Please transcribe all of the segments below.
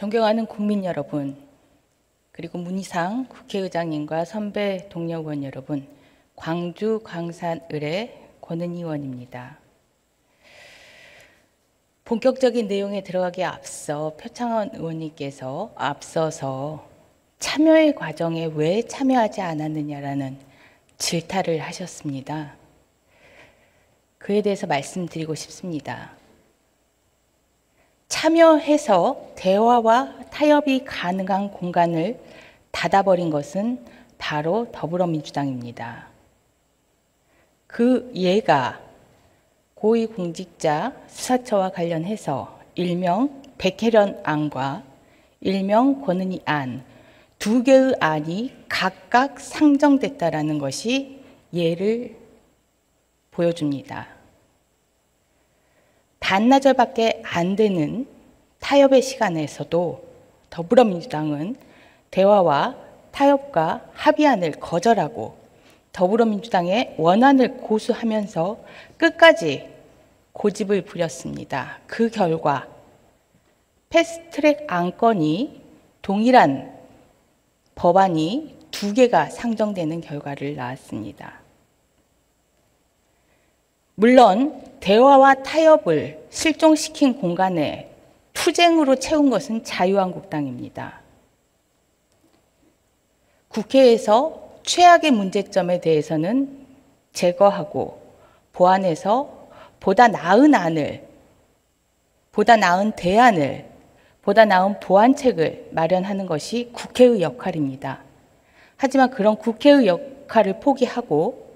존경하는 국민 여러분, 그리고 문희상 국회의장님과 선배 동료 의원 여러분, 광주 광산을의 권은희 의원입니다. 본격적인 내용에 들어가기에 앞서 표창원 의원님께서 앞서서 참여의 과정에 왜 참여하지 않았느냐라는 질타를 하셨습니다. 그에 대해서 말씀드리고 싶습니다. 참여해서 대화와 타협이 가능한 공간을 닫아버린 것은 바로 더불어민주당입니다. 그 예가 고위공직자 수사처와 관련해서 일명 백혜련 안과 일명 권은희 안, 두 개의 안이 각각 상정됐다라는 것이 예를 보여줍니다. 반나절밖에 안 되는 타협의 시간에서도 더불어민주당은 대화와 타협과 합의안을 거절하고 더불어민주당의 원안을 고수하면서 끝까지 고집을 부렸습니다. 그 결과 패스트트랙 안건이 동일한 법안이 두 개가 상정되는 결과를 낳았습니다. 물론 대화와 타협을 실종시킨 공간에 투쟁으로 채운 것은 자유한국당입니다. 국회에서 최악의 문제점에 대해서는 제거하고 보완해서 보다 나은 안을, 보다 나은 대안을, 보다 나은 보완책을 마련하는 것이 국회의 역할입니다. 하지만 그런 국회의 역할을 포기하고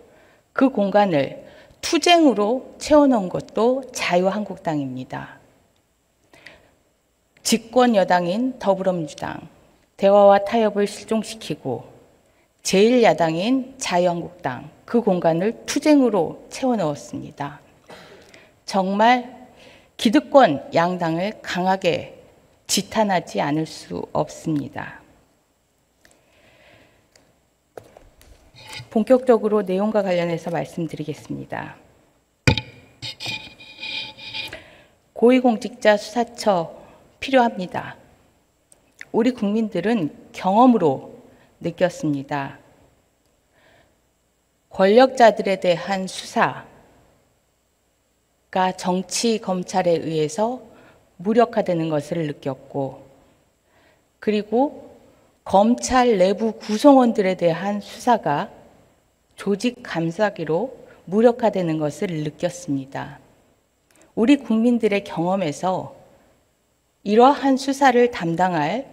그 공간을 투쟁으로 채워넣은 것도 자유한국당입니다. 집권 여당인 더불어민주당, 대화와 타협을 실종시키고 제1야당인 자유한국당, 그 공간을 투쟁으로 채워넣었습니다. 정말 기득권 양당을 강하게 지탄하지 않을 수 없습니다. 본격적으로 내용과 관련해서 말씀드리겠습니다. 고위공직자 수사처 필요합니다. 우리 국민들은 경험으로 느꼈습니다. 권력자들에 대한 수사가 정치, 검찰에 의해서 무력화되는 것을 느꼈고, 그리고 검찰 내부 구성원들에 대한 수사가 조직 감싸기로 무력화되는 것을 느꼈습니다. 우리 국민들의 경험에서 이러한 수사를 담당할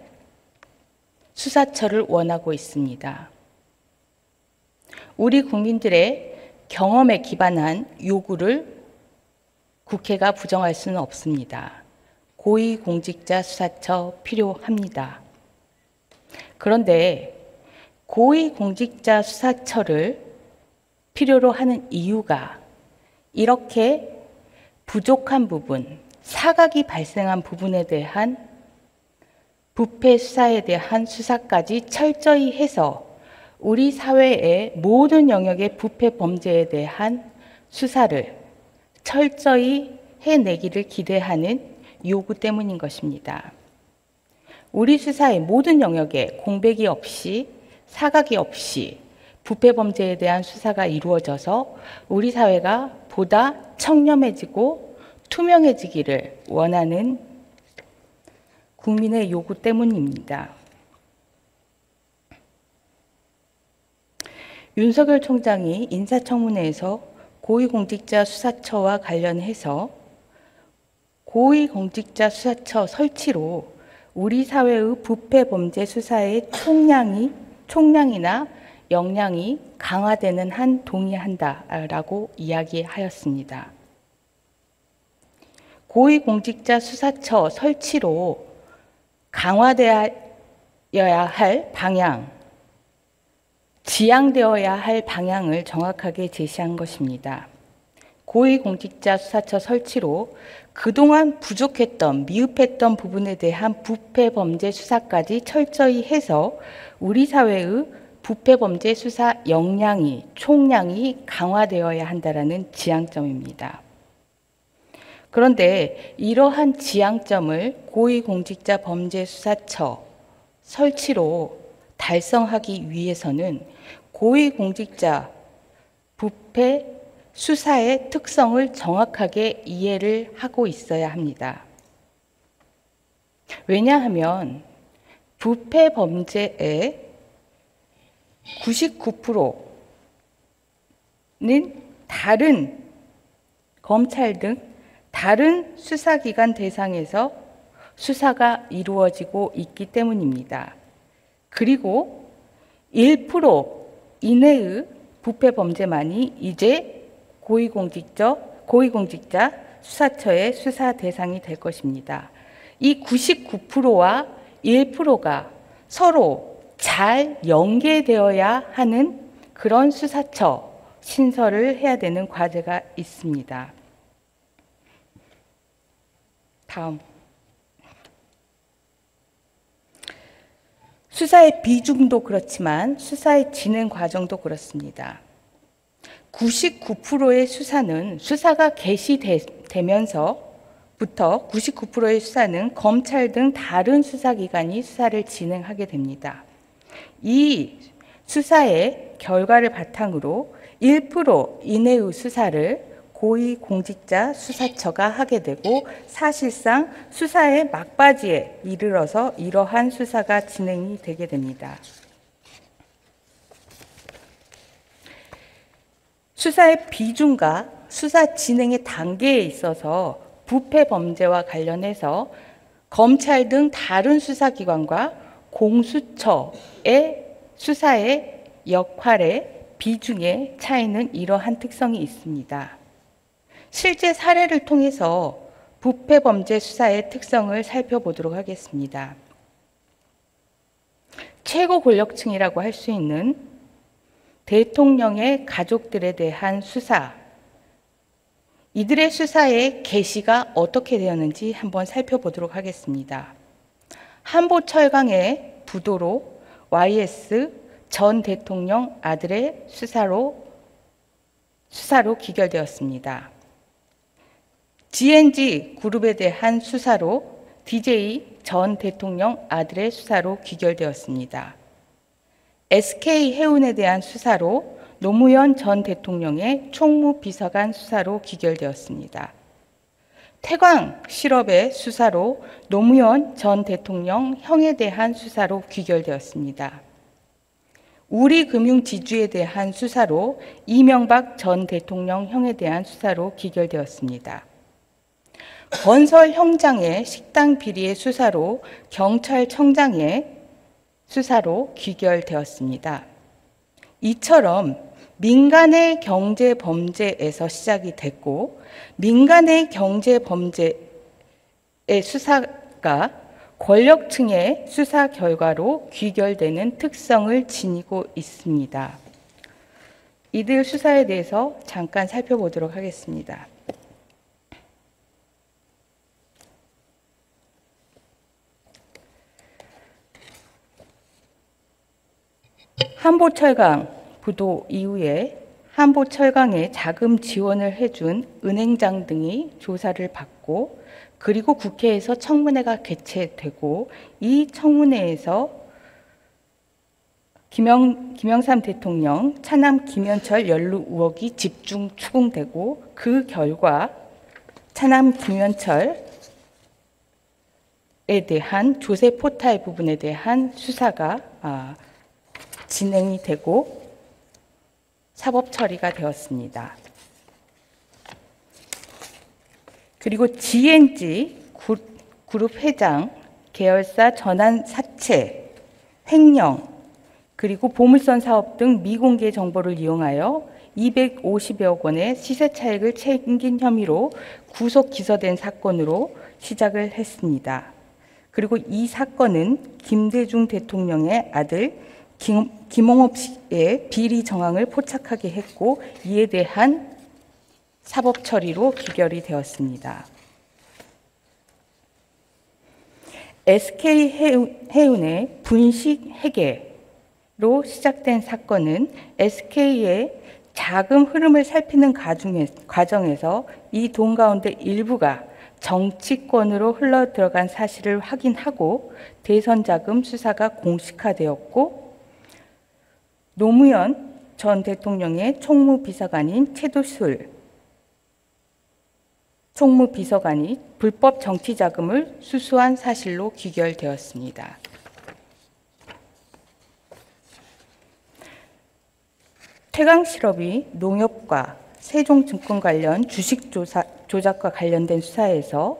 수사처를 원하고 있습니다. 우리 국민들의 경험에 기반한 요구를 국회가 부정할 수는 없습니다. 고위공직자 수사처 필요합니다. 그런데 고위공직자 수사처를 필요로 하는 이유가 이렇게 부족한 부분, 사각이 발생한 부분에 대한 부패 수사에 대한 수사까지 철저히 해서 우리 사회의 모든 영역의 부패 범죄에 대한 수사를 철저히 해내기를 기대하는 요구 때문인 것입니다. 우리 수사의 모든 영역에 공백이 없이, 사각이 없이 부패 범죄에 대한 수사가 이루어져서 우리 사회가 보다 청렴해지고 투명해지기를 원하는 국민의 요구 때문입니다. 윤석열 총장이 인사청문회에서 고위공직자 수사처와 관련해서 고위공직자 수사처 설치로 우리 사회의 부패 범죄 수사의 총량이나 역량이 강화되는 한 동의한다라고 이야기하였습니다. 고위공직자 수사처 설치로 강화되어야 할 방향, 지향되어야 할 방향을 정확하게 제시한 것입니다. 고위공직자 수사처 설치로 그동안 부족했던, 미흡했던 부분에 대한 부패 범죄 수사까지 철저히 해서 우리 사회의 부패 범죄 수사 역량이, 총량이 강화되어야 한다는 지향점입니다. 그런데 이러한 지향점을 고위공직자범죄수사처 설치로 달성하기 위해서는 고위공직자 부패 수사의 특성을 정확하게 이해를 하고 있어야 합니다. 왜냐하면 부패 범죄의 99%는 다른 검찰 등 다른 수사기관 대상에서 수사가 이루어지고 있기 때문입니다. 그리고 1% 이내의 부패 범죄만이 이제 고위공직자 수사처의 수사 대상이 될 것입니다. 이 99%와 1%가 서로 잘 연계되어야 하는 그런 수사처 신설을 해야 되는 과제가 있습니다. 다음. 수사의 비중도 그렇지만 수사의 진행 과정도 그렇습니다. 99%의 수사는 수사가 개시되면서부터 99%의 수사는 검찰 등 다른 수사기관이 수사를 진행하게 됩니다. 이 수사의 결과를 바탕으로 1% 이내의 수사를 고위공직자 수사처가 하게 되고 사실상 수사의 막바지에 이르러서 이러한 수사가 진행이 되게 됩니다. 수사의 비중과 수사 진행의 단계에 있어서 부패 범죄와 관련해서 검찰 등 다른 수사기관과 공수처의 수사의 역할의 비중의 차이는 이러한 특성이 있습니다. 실제 사례를 통해서 부패 범죄 수사의 특성을 살펴보도록 하겠습니다. 최고 권력층이라고 할 수 있는 대통령의 가족들에 대한 수사, 이들의 수사의 개시가 어떻게 되었는지 한번 살펴보도록 하겠습니다. 한보 철강의 부도로 YS 전 대통령 아들의 수사로 기결되었습니다. GNG 그룹에 대한 수사로 DJ 전 대통령 아들의 수사로 기결되었습니다. SK 해운에 대한 수사로 노무현 전 대통령의 총무비서관 수사로 기결되었습니다. 태광 실업의 수사로 노무현 전 대통령 형에 대한 수사로 기결되었습니다. 우리금융지주에 대한 수사로 이명박 전 대통령 형에 대한 수사로 기결되었습니다. 건설 현장의 식당 비리의 수사로 경찰청장의 수사로 기결되었습니다. 이처럼 민간의 경제 범죄에서 시작이 됐고 민간의 경제 범죄의 수사가 권력층의 수사 결과로 귀결되는 특성을 지니고 있습니다. 이들 수사에 대해서 잠깐 살펴보도록 하겠습니다. 한보철강 부도 이후에 한보철강에 자금 지원을 해준 은행장 등이 조사를 받고 그리고 국회에서 청문회가 개최되고 이 청문회에서 김영삼 대통령 차남 김현철 연루 의혹이 집중 추궁되고 그 결과 차남 김현철에 대한 조세 포탈 부분에 대한 수사가 진행이 되고 사법 처리가 되었습니다. 그리고 GNG 그룹 회장, 계열사 전환 사채, 횡령, 그리고 보물선 사업 등 미공개 정보를 이용하여 250여억 원의 시세 차익을 챙긴 혐의로 구속 기소된 사건으로 시작을 했습니다. 그리고 이 사건은 김대중 대통령의 아들 김홍업 씨의 비리 정황을 포착하게 했고 이에 대한 사법 처리로 기결이 되었습니다. SK 해운의 분식 회계로 시작된 사건은 SK의 자금 흐름을 살피는 과정에서 이 돈 가운데 일부가 정치권으로 흘러들어간 사실을 확인하고 대선 자금 수사가 공식화되었고, 노무현 전 대통령의 총무비서관인 최도술 총무비서관이 불법 정치 자금을 수수한 사실로 귀결되었습니다. 태강실업이 농협과 세종증권 관련 주식 조작과 관련된 수사에서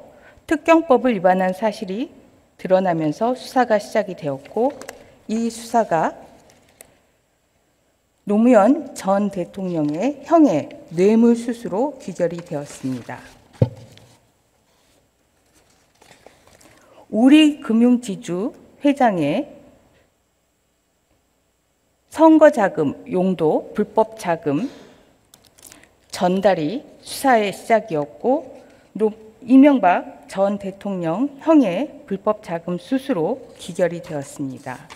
특경법을 위반한 사실이 드러나면서 수사가 시작이 되었고, 이 수사가 노무현 전 대통령의 형의 뇌물수수로 귀결이 되었습니다. 우리금융지주 회장의 선거자금 용도 불법 자금 전달이 수사의 시작이었고, 이명박 전 대통령 형의 불법 자금 수수로 귀결이 되었습니다.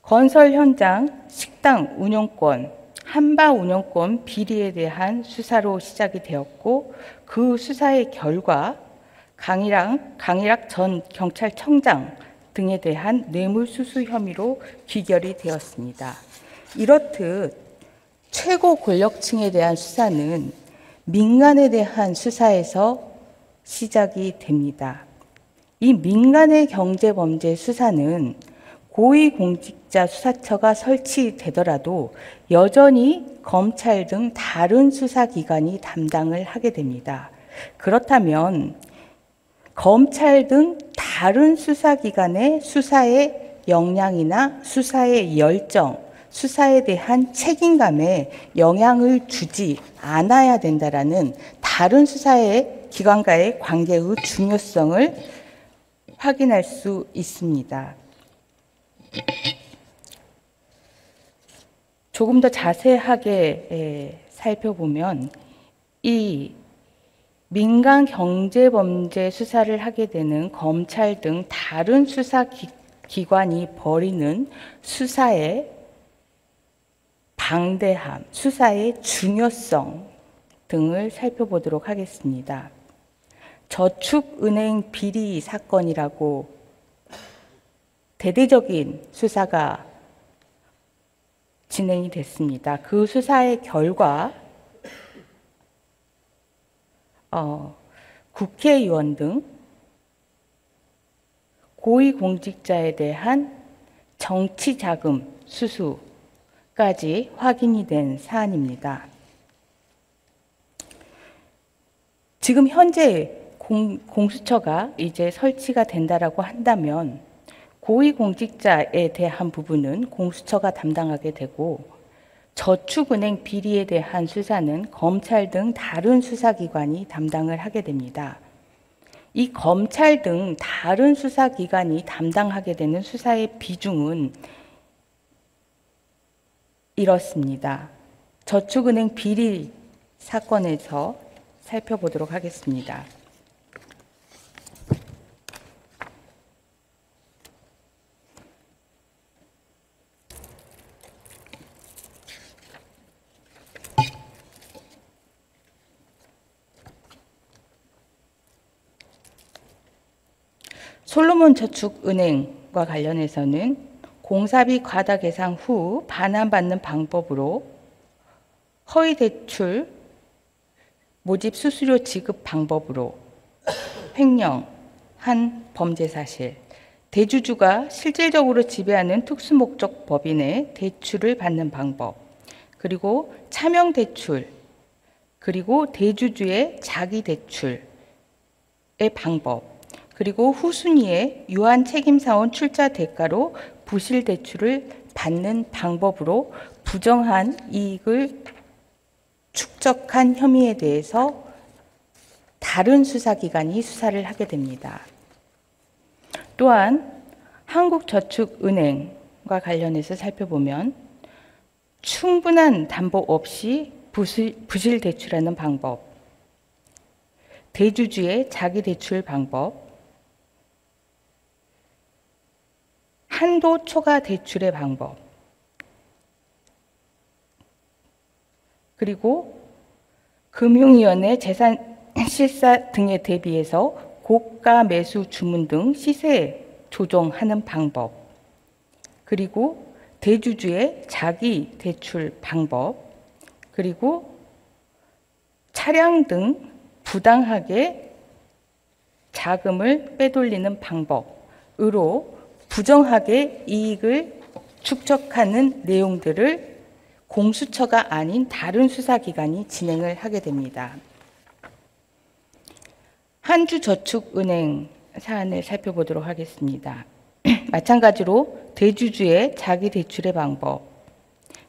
건설 현장, 식당 운영권, 한바 운영권 비리에 대한 수사로 시작이 되었고, 그 수사의 결과 강일학 전 경찰청장 등에 대한 뇌물수수 혐의로 귀결이 되었습니다. 이렇듯 최고 권력층에 대한 수사는 민간에 대한 수사에서 시작이 됩니다. 이 민간의 경제범죄 수사는 고위공직자 수사처가 설치되더라도 여전히 검찰 등 다른 수사기관이 담당을 하게 됩니다. 그렇다면 검찰 등 다른 수사기관의 수사의 역량이나 수사의 열정, 수사에 대한 책임감에 영향을 주지 않아야 된다라는 다른 수사의 기관과의 관계의 중요성을 확인할 수 있습니다. 조금 더 자세하게 살펴보면 이 민간 경제범죄 수사를 하게 되는 검찰 등 다른 수사기관이 벌이는 수사의 방대함, 수사의 중요성 등을 살펴보도록 하겠습니다. 저축은행 비리 사건이라고 대대적인 수사가 진행이 됐습니다. 그 수사의 결과 국회의원 등 고위공직자에 대한 정치자금 수수까지 확인이 된 사안입니다. 지금 현재 공수처가 이제 설치가 된다라고 한다면 고위공직자에 대한 부분은 공수처가 담당하게 되고, 저축은행 비리에 대한 수사는 검찰 등 다른 수사기관이 담당을 하게 됩니다. 이 검찰 등 다른 수사기관이 담당하게 되는 수사의 비중은 이렇습니다. 저축은행 비리 사건에서 살펴보도록 하겠습니다. 솔로몬 저축은행과 관련해서는 공사비 과다 계상 후 반환받는 방법으로 허위 대출 모집 수수료 지급 방법으로 횡령한 범죄 사실, 대주주가 실질적으로 지배하는 특수목적 법인의 대출을 받는 방법, 그리고 차명 대출, 그리고 대주주의 자기 대출의 방법, 그리고 후순위에 유한 책임사원 출자 대가로 부실 대출을 받는 방법으로 부정한 이익을 축적한 혐의에 대해서 다른 수사기관이 수사를 하게 됩니다. 또한 한국저축은행과 관련해서 살펴보면 충분한 담보 없이 부실 대출하는 방법, 대주주의 자기 대출 방법, 한도 초과 대출의 방법, 그리고 금융위원회 재산 실사 등에 대비해서 고가 매수 주문 등 시세 조정하는 방법, 그리고 대주주의 자기 대출 방법, 그리고 차량 등 부당하게 자금을 빼돌리는 방법으로 부정하게 이익을 축적하는 내용들을 공수처가 아닌 다른 수사기관이 진행을 하게 됩니다. 한주저축은행 사안을 살펴보도록 하겠습니다. 마찬가지로 대주주의 자기 대출의 방법,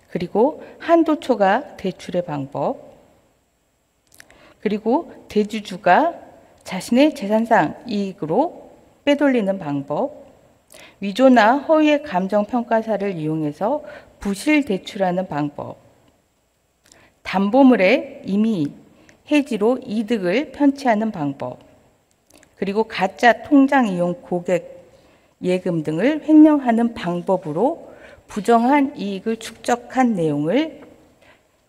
그리고 한도초가 대출의 방법, 그리고 대주주가 자신의 재산상 이익으로 빼돌리는 방법, 위조나 허위의 감정평가사를 이용해서 부실 대출하는 방법, 담보물의 임의 해지로 이득을 편취하는 방법, 그리고 가짜 통장 이용 고객 예금 등을 횡령하는 방법으로 부정한 이익을 축적한 내용을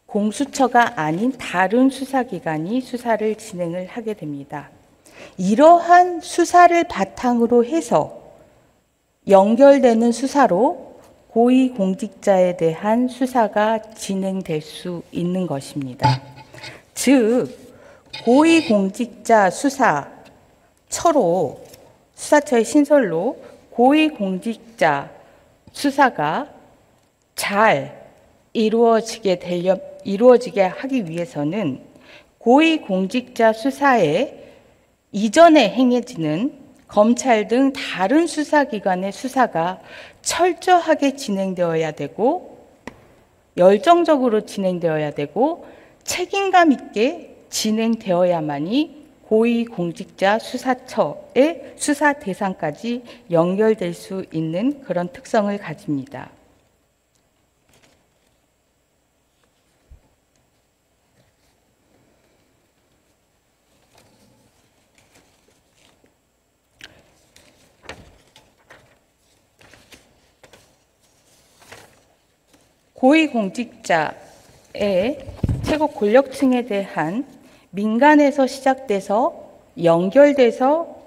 공수처가 아닌 다른 수사기관이 수사를 진행을 하게 됩니다. 이러한 수사를 바탕으로 해서 연결되는 수사로 고위공직자에 대한 수사가 진행될 수 있는 것입니다. 즉, 고위공직자 수사처로, 수사처의 신설로 고위공직자 수사가 잘 이루어지게 하기 위해서는 고위공직자 수사에 이전에 행해지는 검찰 등 다른 수사기관의 수사가 철저하게 진행되어야 되고, 열정적으로 진행되어야 되고, 책임감 있게 진행되어야만이 고위공직자 수사처의 수사 대상까지 연결될 수 있는 그런 특성을 가집니다. 고위공직자의 최고 권력층에 대한 민간에서 시작돼서 연결돼서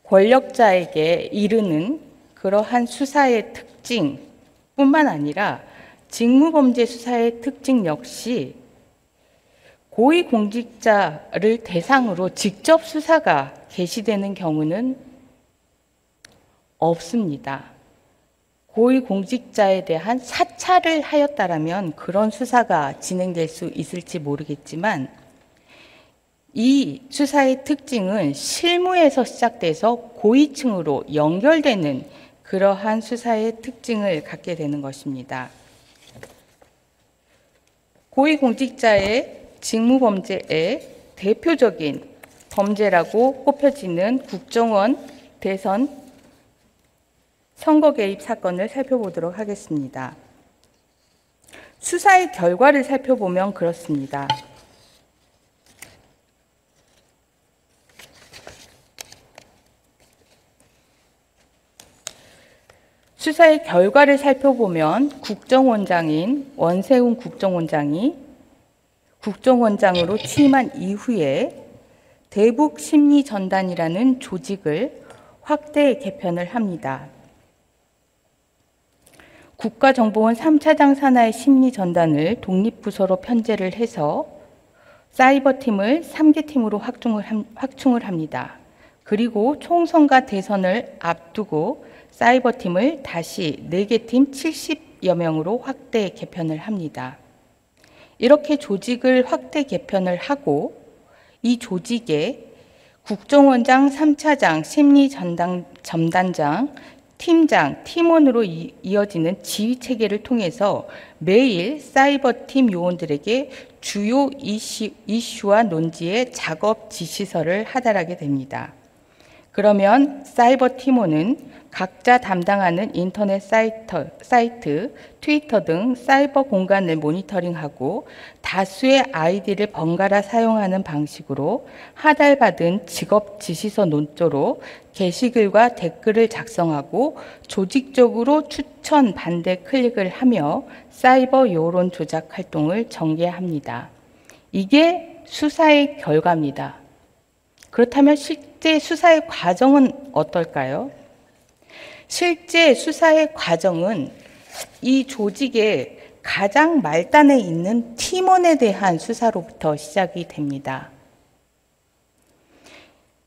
권력자에게 이르는 그러한 수사의 특징뿐만 아니라 직무범죄 수사의 특징 역시 고위공직자를 대상으로 직접 수사가 개시되는 경우는 없습니다. 고위공직자에 대한 사찰을 하였다라면 그런 수사가 진행될 수 있을지 모르겠지만, 이 수사의 특징은 실무에서 시작돼서 고위층으로 연결되는 그러한 수사의 특징을 갖게 되는 것입니다. 고위공직자의 직무범죄의 대표적인 범죄라고 꼽혀지는 국정원 대선 선거 개입 사건을 살펴보도록 하겠습니다. 수사의 결과를 살펴보면 그렇습니다. 수사의 결과를 살펴보면 국정원장인 원세훈 국정원장이 국정원장으로 취임한 이후에 대북심리전단이라는 조직을 확대 개편을 합니다. 국가정보원 3차장 산하의 심리전단을 독립부서로 편제를 해서 사이버팀을 3개 팀으로 확충을 합니다. 그리고 총선과 대선을 앞두고 사이버팀을 다시 4개 팀 70여 명으로 확대 개편을 합니다. 이렇게 조직을 확대 개편을 하고 이 조직에 국정원장 3차장, 심리전단장, 팀장, 팀원으로 이어지는 지휘체계를 통해서 매일 사이버팀 요원들에게 주요 이슈와 논지의 작업 지시서를 하달하게 됩니다. 그러면 사이버 팀원은 각자 담당하는 인터넷 사이트, 트위터 등 사이버 공간을 모니터링하고 다수의 아이디를 번갈아 사용하는 방식으로 하달받은 직업 지시서 논조로 게시글과 댓글을 작성하고 조직적으로 추천, 반대 클릭을 하며 사이버 여론 조작 활동을 전개합니다. 이게 수사의 결과입니다. 그렇다면 실제 수사의 과정은 어떨까요? 실제 수사의 과정은 이 조직의 가장 말단에 있는 팀원에 대한 수사로부터 시작이 됩니다.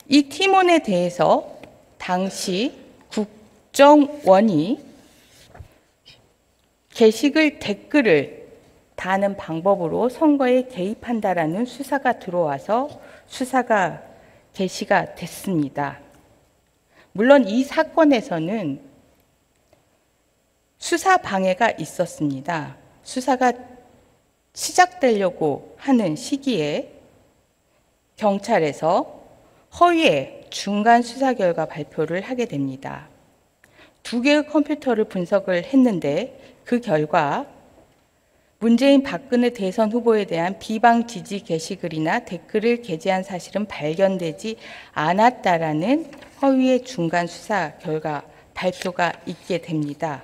이 팀원에 대해서 당시 국정원이 게시글 댓글을 다는 방법으로 선거에 개입한다라는 수사가 들어와서 수사가 개시가 됐습니다. 물론 이 사건에서는 수사 방해가 있었습니다. 수사가 시작되려고 하는 시기에 경찰에서 허위의 중간 수사 결과 발표를 하게 됩니다. 2개의 컴퓨터를 분석을 했는데 그 결과 문재인 박근혜 대선 후보에 대한 비방 지지 게시글이나 댓글을 게재한 사실은 발견되지 않았다라는 허위의 중간 수사 결과 발표가 있게 됩니다.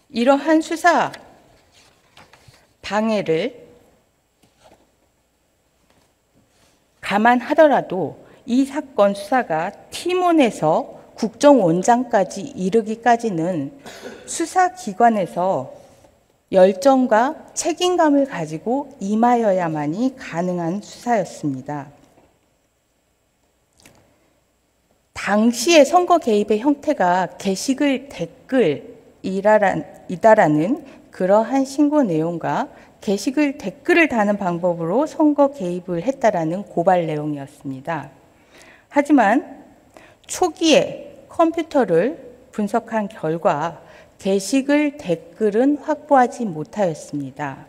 이러한 수사 방해를 감안하더라도 이 사건 수사가 팀원에서 국정원장까지 이르기까지는 수사기관에서 열정과 책임감을 가지고 임하여야만이 가능한 수사였습니다. 당시의 선거 개입의 형태가 게시글 댓글이다라는 그러한 신고 내용과 게시글 댓글을 다는 방법으로 선거 개입을 했다라는 고발 내용이었습니다. 하지만 초기에 컴퓨터를 분석한 결과 게시글 댓글은 확보하지 못하였습니다.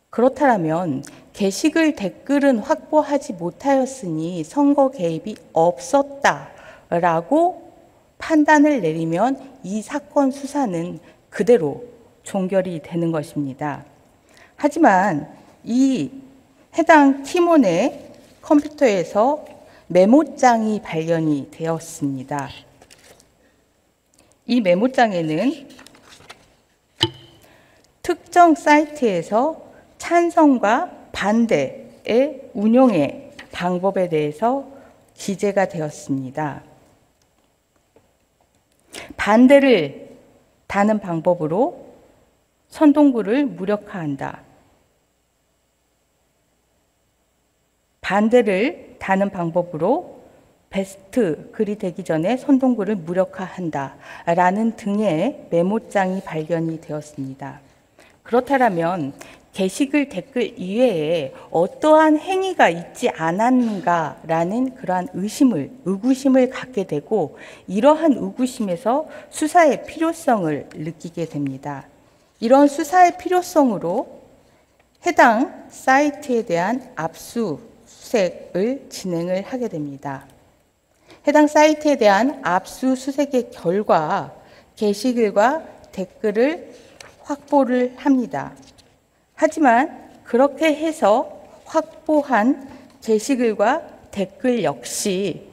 그렇다면 게시글 댓글은 확보하지 못하였으니 선거 개입이 없었다라고 판단을 내리면 이 사건 수사는 그대로 종결이 되는 것입니다. 하지만 이 해당 팀원의 컴퓨터에서 메모장이 발견이 되었습니다. 이 메모장에는 특정 사이트에서 찬성과 반대의 운용의 방법에 대해서 기재가 되었습니다. 반대를 다는 방법으로 선동구를 무력화한다. 반대를 다는 방법으로 베스트 글이 되기 전에 선동구를 무력화한다 라는 등의 메모장이 발견이 되었습니다. 그렇다면 게시글 댓글 이외에 어떠한 행위가 있지 않았는가라는 그러한 의구심을 갖게 되고 이러한 의구심에서 수사의 필요성을 느끼게 됩니다. 이런 수사의 필요성으로 해당 사이트에 대한 압수수색을 진행을 하게 됩니다. 해당 사이트에 대한 압수수색의 결과 게시글과 댓글을 확보를 합니다. 하지만 그렇게 해서 확보한 게시글과 댓글 역시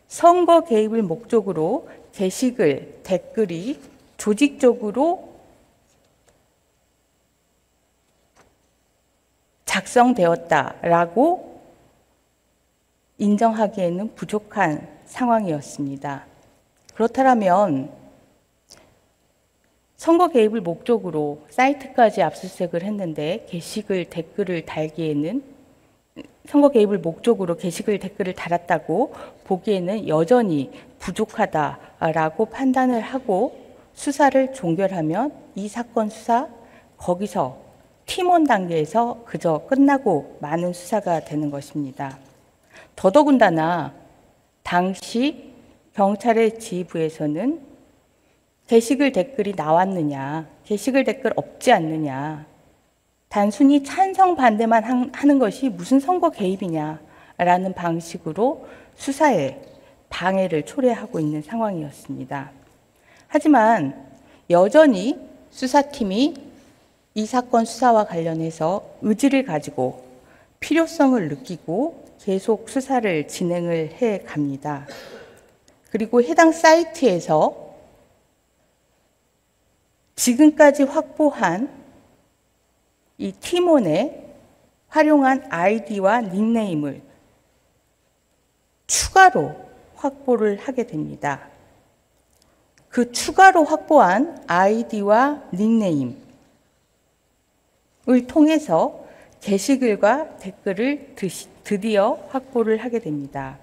선거 개입을 목적으로 게시글, 댓글이 조직적으로 작성되었다라고 인정하기에는 부족한 상황이었습니다. 그렇다면 선거 개입을 목적으로 사이트까지 압수수색을 했는데 게시글, 댓글을 달기에는 선거 개입을 목적으로 게시글, 댓글을 달았다고 보기에는 여전히 부족하다라고 판단을 하고 수사를 종결하면 이 사건 수사 거기서 팀원 단계에서 그저 끝나고 마는 수사가 되는 것입니다. 더더군다나 당시 경찰의 지휘부에서는 게시글 댓글이 나왔느냐, 게시글 댓글 없지 않느냐, 단순히 찬성 반대만 하는 것이 무슨 선거 개입이냐라는 방식으로 수사에 방해를 초래하고 있는 상황이었습니다. 하지만 여전히 수사팀이 이 사건 수사와 관련해서 의지를 가지고 필요성을 느끼고 계속 수사를 진행을 해 갑니다. 그리고 해당 사이트에서 지금까지 확보한 이 팀원의 활용한 아이디와 닉네임을 추가로 확보를 하게 됩니다. 그 추가로 확보한 아이디와 닉네임을 통해서 게시글과 댓글을 드디어 확보를 하게 됩니다.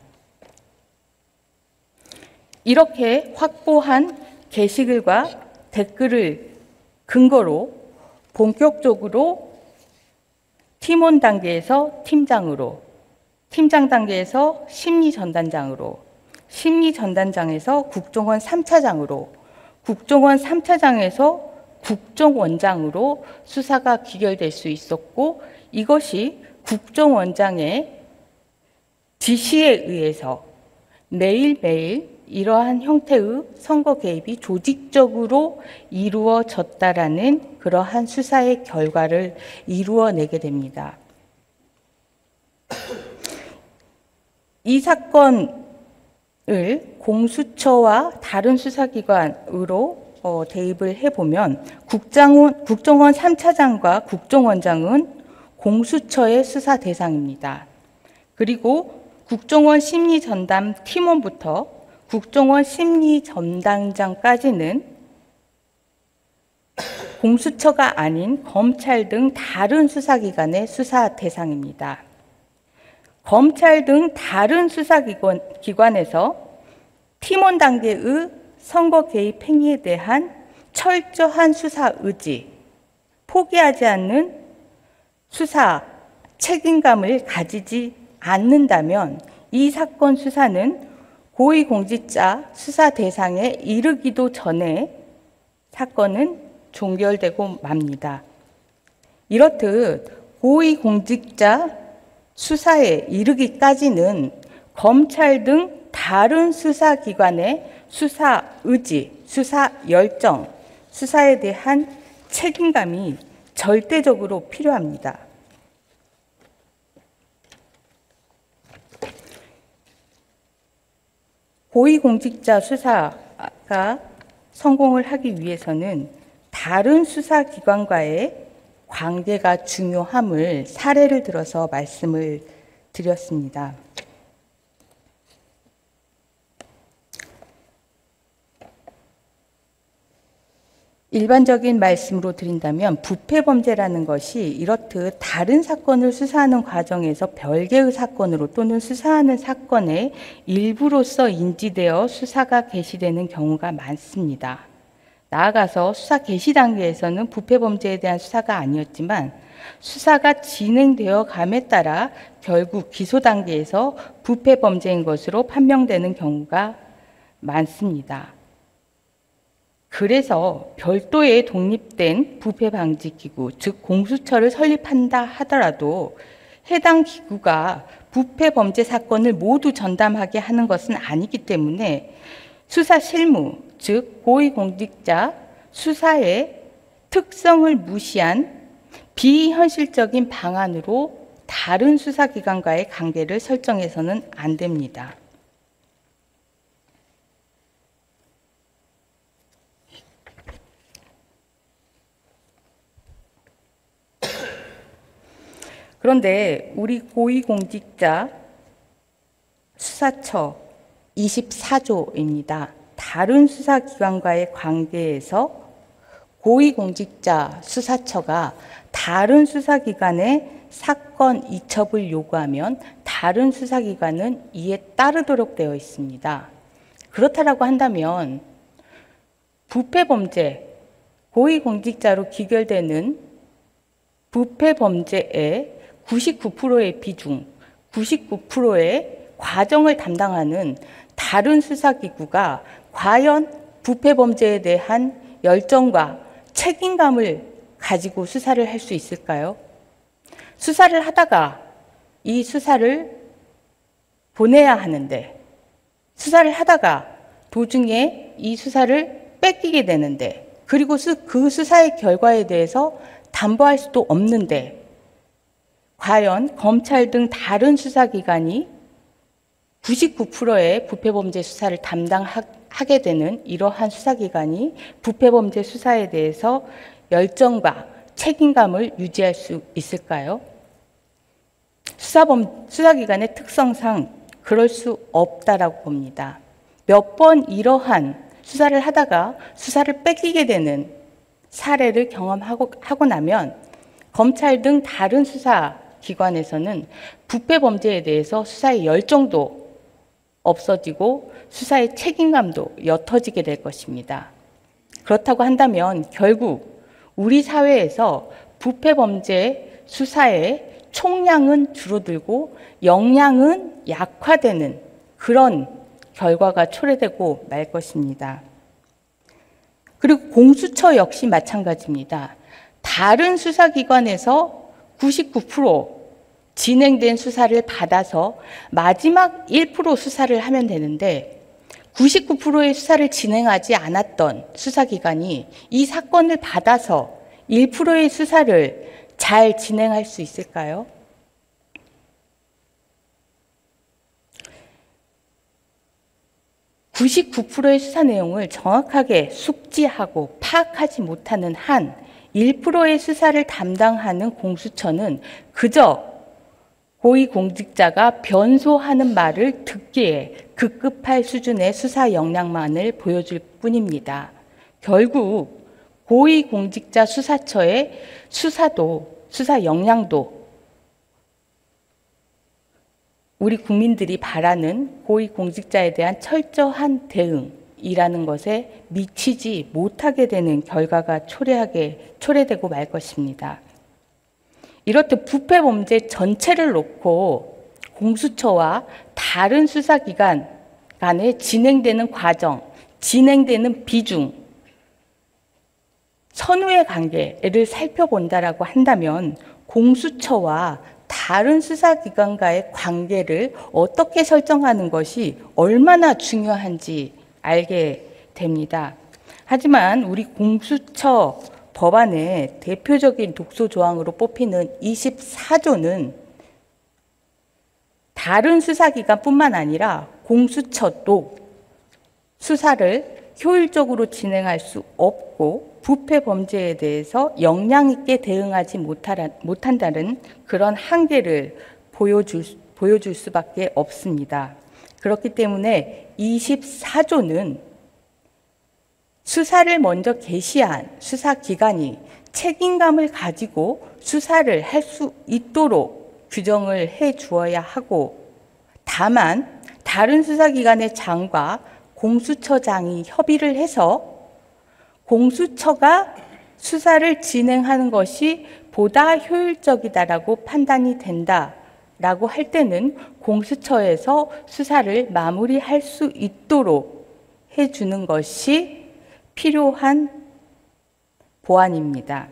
이렇게 확보한 게시글과 댓글을 근거로 본격적으로 팀원 단계에서 팀장으로, 팀장 단계에서 심리전단장으로, 심리전단장에서 국정원 3차장으로, 국정원 3차장에서 국정원장으로 수사가 귀결될 수 있었고, 이것이 국정원장의 지시에 의해서 매일매일 이러한 형태의 선거 개입이 조직적으로 이루어졌다라는 그러한 수사의 결과를 이루어내게 됩니다. 이 사건을 공수처와 다른 수사기관으로 대입을 해보면 국정원 3차장과 국정원장은 공수처의 수사 대상입니다. 그리고 국정원 심리전담 팀원부터 국정원 심리전담장까지는 공수처가 아닌 검찰 등 다른 수사기관의 수사 대상입니다. 검찰 등 다른 수사기관에서 팀원 단계의 선거 개입 행위에 대한 철저한 수사 의지, 포기하지 않는 수사 책임감을 가지지 않는다면 이 사건 수사는 고위공직자 수사 대상에 이르기도 전에 사건은 종결되고 맙니다. 이렇듯 고위공직자 수사에 이르기까지는 검찰 등 다른 수사기관의 수사 의지, 수사 열정, 수사에 대한 책임감이 절대적으로 필요합니다. 고위공직자 수사가 성공을 하기 위해서는 다른 수사기관과의 관계가 중요함을 사례를 들어서 말씀을 드렸습니다. 일반적인 말씀으로 드린다면 부패범죄라는 것이 이렇듯 다른 사건을 수사하는 과정에서 별개의 사건으로 또는 수사하는 사건의 일부로서 인지되어 수사가 개시되는 경우가 많습니다. 나아가서 수사 개시 단계에서는 부패범죄에 대한 수사가 아니었지만 수사가 진행되어 감에 따라 결국 기소 단계에서 부패범죄인 것으로 판명되는 경우가 많습니다. 그래서 별도의 독립된 부패방지기구, 즉 공수처를 설립한다 하더라도 해당 기구가 부패범죄 사건을 모두 전담하게 하는 것은 아니기 때문에 수사 실무, 즉 고위공직자 수사의 특성을 무시한 비현실적인 방안으로 다른 수사기관과의 관계를 설정해서는 안 됩니다. 그런데 우리 고위공직자 수사처 24조입니다. 다른 수사기관과의 관계에서 고위공직자 수사처가 다른 수사기관의 사건 이첩을 요구하면 다른 수사기관은 이에 따르도록 되어 있습니다. 그렇다라고 한다면 부패범죄, 고위공직자로 귀결되는 부패범죄의 99%의 비중, 99%의 과정을 담당하는 다른 수사기구가 과연 부패범죄에 대한 열정과 책임감을 가지고 수사를 할 수 있을까요? 수사를 하다가 이 수사를 보내야 하는데, 수사를 하다가 도중에 이 수사를 뺏기게 되는데, 그리고 그 수사의 결과에 대해서 담보할 수도 없는데, 과연 검찰 등 다른 수사기관이 99%의 부패범죄 수사를 담당하게 되는 이러한 수사기관이 부패범죄 수사에 대해서 열정과 책임감을 유지할 수 있을까요? 수사기관의 특성상 그럴 수 없다라고 봅니다. 몇 번 이러한 수사를 하다가 수사를 뺏기게 되는 사례를 경험하고 나면 검찰 등 다른 수사기관에서는 부패 범죄에 대해서 수사의 열정도 없어지고 수사의 책임감도 옅어지게 될 것입니다. 그렇다고 한다면 결국 우리 사회에서 부패 범죄 수사의 총량은 줄어들고 역량은 약화되는 그런 결과가 초래되고 말 것입니다. 그리고 공수처 역시 마찬가지입니다. 다른 수사기관에서 99% 진행된 수사를 받아서 마지막 1% 수사를 하면 되는데 99%의 수사를 진행하지 않았던 수사기관이 이 사건을 받아서 1%의 수사를 잘 진행할 수 있을까요? (99%의) 수사 내용을 정확하게 숙지하고 파악하지 못하는 한 1%의 수사를 담당하는 공수처는 그저 고위공직자가 변소하는 말을 듣기에 급급할 수준의 수사 역량만을 보여줄 뿐입니다. 결국 고위공직자 수사처의 수사 역량도 우리 국민들이 바라는 고위공직자에 대한 철저한 대응이라는 것에 미치지 못하게 되는 결과가 초래되고 말 것입니다. 이렇듯 부패 범죄 전체를 놓고 공수처와 다른 수사기관 간에 진행되는 과정, 진행되는 비중, 선후의 관계를 살펴본다라고 한다면 공수처와 다른 수사기관과의 관계를 어떻게 설정하는 것이 얼마나 중요한지 알게 됩니다. 하지만 우리 공수처 법안의 대표적인 독소 조항으로 뽑히는 24조는 다른 수사기관뿐만 아니라 공수처도 수사를 효율적으로 진행할 수 없고 부패 범죄에 대해서 역량 있게 대응하지 못한다는 그런 한계를 보여줄 수밖에 없습니다. 그렇기 때문에 24조는 수사를 먼저 개시한 수사기관이 책임감을 가지고 수사를 할 수 있도록 규정을 해 주어야 하고, 다만 다른 수사기관의 장과 공수처장이 협의를 해서 공수처가 수사를 진행하는 것이 보다 효율적이다라고 판단이 된다라고 할 때는 공수처에서 수사를 마무리할 수 있도록 해주는 것이 필요한 보완입니다.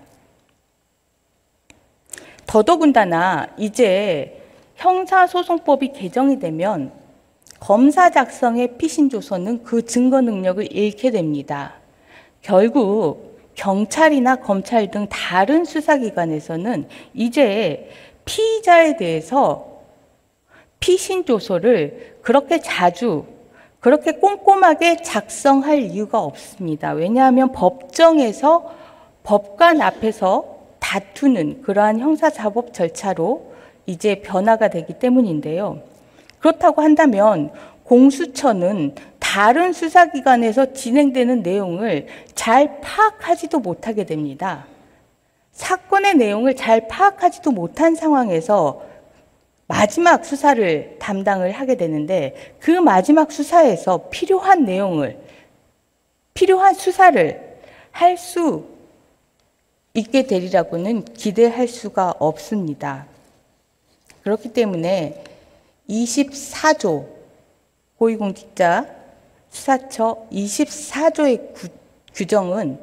더더군다나 이제 형사소송법이 개정이 되면 검사 작성의 피신조서는 그 증거 능력을 잃게 됩니다. 결국 경찰이나 검찰 등 다른 수사기관에서는 이제 피의자에 대해서 피신조서를 그렇게 자주, 그렇게 꼼꼼하게 작성할 이유가 없습니다. 왜냐하면 법정에서 법관 앞에서 다투는 그러한 형사사법 절차로 이제 변화가 되기 때문인데요. 그렇다고 한다면 공수처는 다른 수사기관에서 진행되는 내용을 잘 파악하지도 못하게 됩니다. 사건의 내용을 잘 파악하지도 못한 상황에서 마지막 수사를 담당을 하게 되는데 그 마지막 수사에서 필요한 내용을, 필요한 수사를 할 수 있게 되리라고는 기대할 수가 없습니다. 그렇기 때문에 24조 고위공직자 수사처 24조의 규정은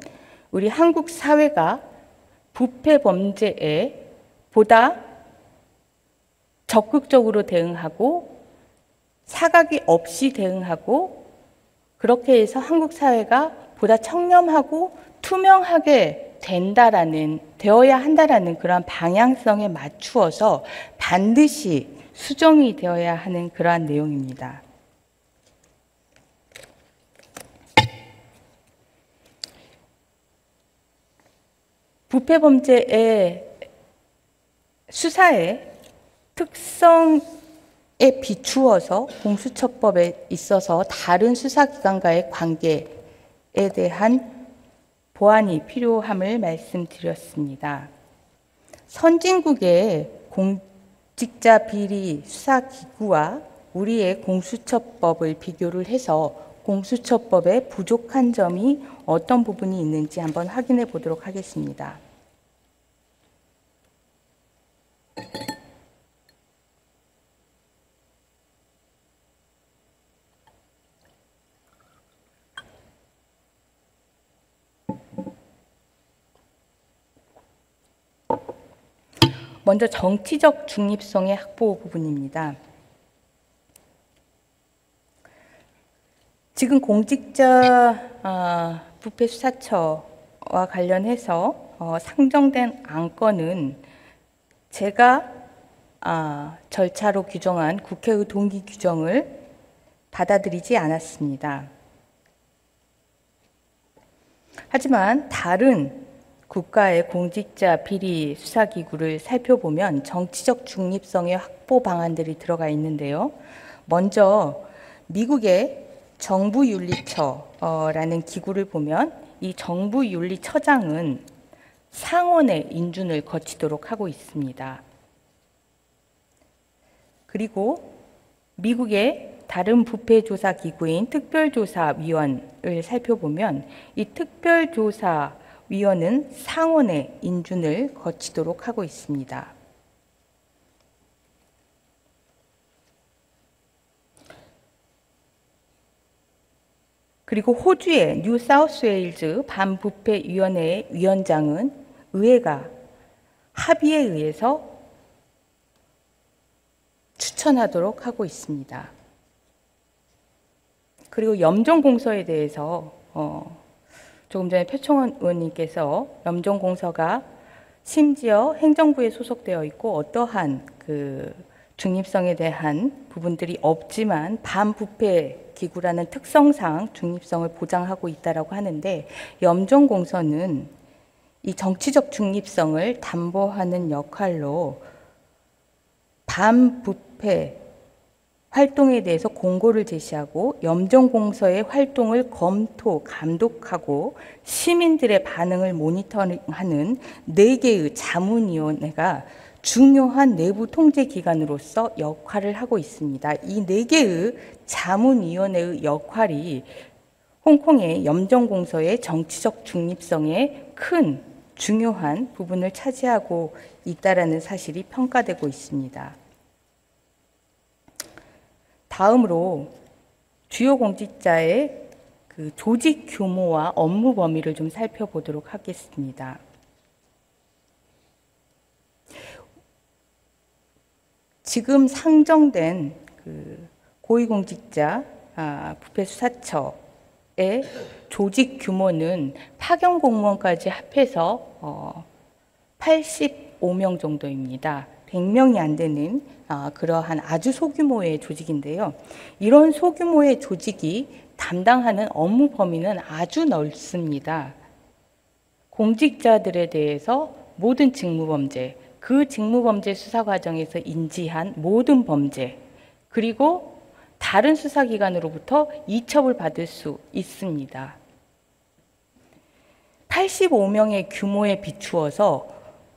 우리 한국 사회가 부패 범죄에 보다 적극적으로 대응하고 사각이 없이 대응하고 그렇게 해서 한국 사회가 보다 청렴하고 투명하게 되어야 한다라는 그런 방향성에 맞추어서 반드시 수정이 되어야 하는 그러한 내용입니다. 부패 범죄의 수사에 특성에 비추어서 공수처법에 있어서 다른 수사기관과의 관계에 대한 보완이 필요함을 말씀드렸습니다. 선진국의 공직자 비리 수사기구와 우리의 공수처법을 비교를 해서 공수처법에 부족한 점이 어떤 부분이 있는지 한번 확인해 보도록 하겠습니다. 먼저 정치적 중립성의 확보 부분입니다. 지금 공직자 부패 수사처와 관련해서 상정된 안건은 제가 절차로 규정한 국회의 동의 규정을 받아들이지 않았습니다. 하지만 다른 국가의 공직자 비리 수사기구를 살펴보면 정치적 중립성의 확보 방안들이 들어가 있는데요. 먼저 미국의 정부윤리처라는 기구를 보면 이 정부윤리처장은 상원의 인준을 거치도록 하고 있습니다. 그리고 미국의 다른 부패조사 기구인 특별조사위원을 살펴보면 이 특별조사위원은 상원의 인준을 거치도록 하고 있습니다. 그리고 호주의 뉴사우스웨일즈 반부패위원회의 위원장은 의회가 합의에 의해서 추천하도록 하고 있습니다. 그리고 염정공서에 대해서 조금 전에 표창원 의원님께서 염정공서가 심지어 행정부에 소속되어 있고 어떠한 그 중립성에 대한 부분들이 없지만 반부패 기구라는 특성상 중립성을 보장하고 있다라고 하는데 염정공서는 이 정치적 중립성을 담보하는 역할로 반부패 활동에 대해서 공고를 제시하고 염정공서의 활동을 검토, 감독하고 시민들의 반응을 모니터링하는 4개의 자문위원회가 중요한 내부 통제 기관으로서 역할을 하고 있습니다. 이 4개의 자문위원회의 역할이 홍콩의 염정공서의 정치적 중립성에 큰 중요한 부분을 차지하고 있다라는 사실이 평가되고 있습니다. 다음으로 주요 공직자의 그 조직 규모와 업무 범위를 좀 살펴보도록 하겠습니다. 지금 상정된 그 고위공직자 부패수사처의 조직 규모는 파견 공무원까지 합해서 85명 정도입니다. 100명이 안 되는 그러한 아주 소규모의 조직인데요. 이런 소규모의 조직이 담당하는 업무 범위는 아주 넓습니다. 공직자들에 대해서 모든 직무범죄, 그 직무범죄 수사 과정에서 인지한 모든 범죄, 그리고 다른 수사기관으로부터 이첩을 받을 수 있습니다. 85명의 규모에 비추어서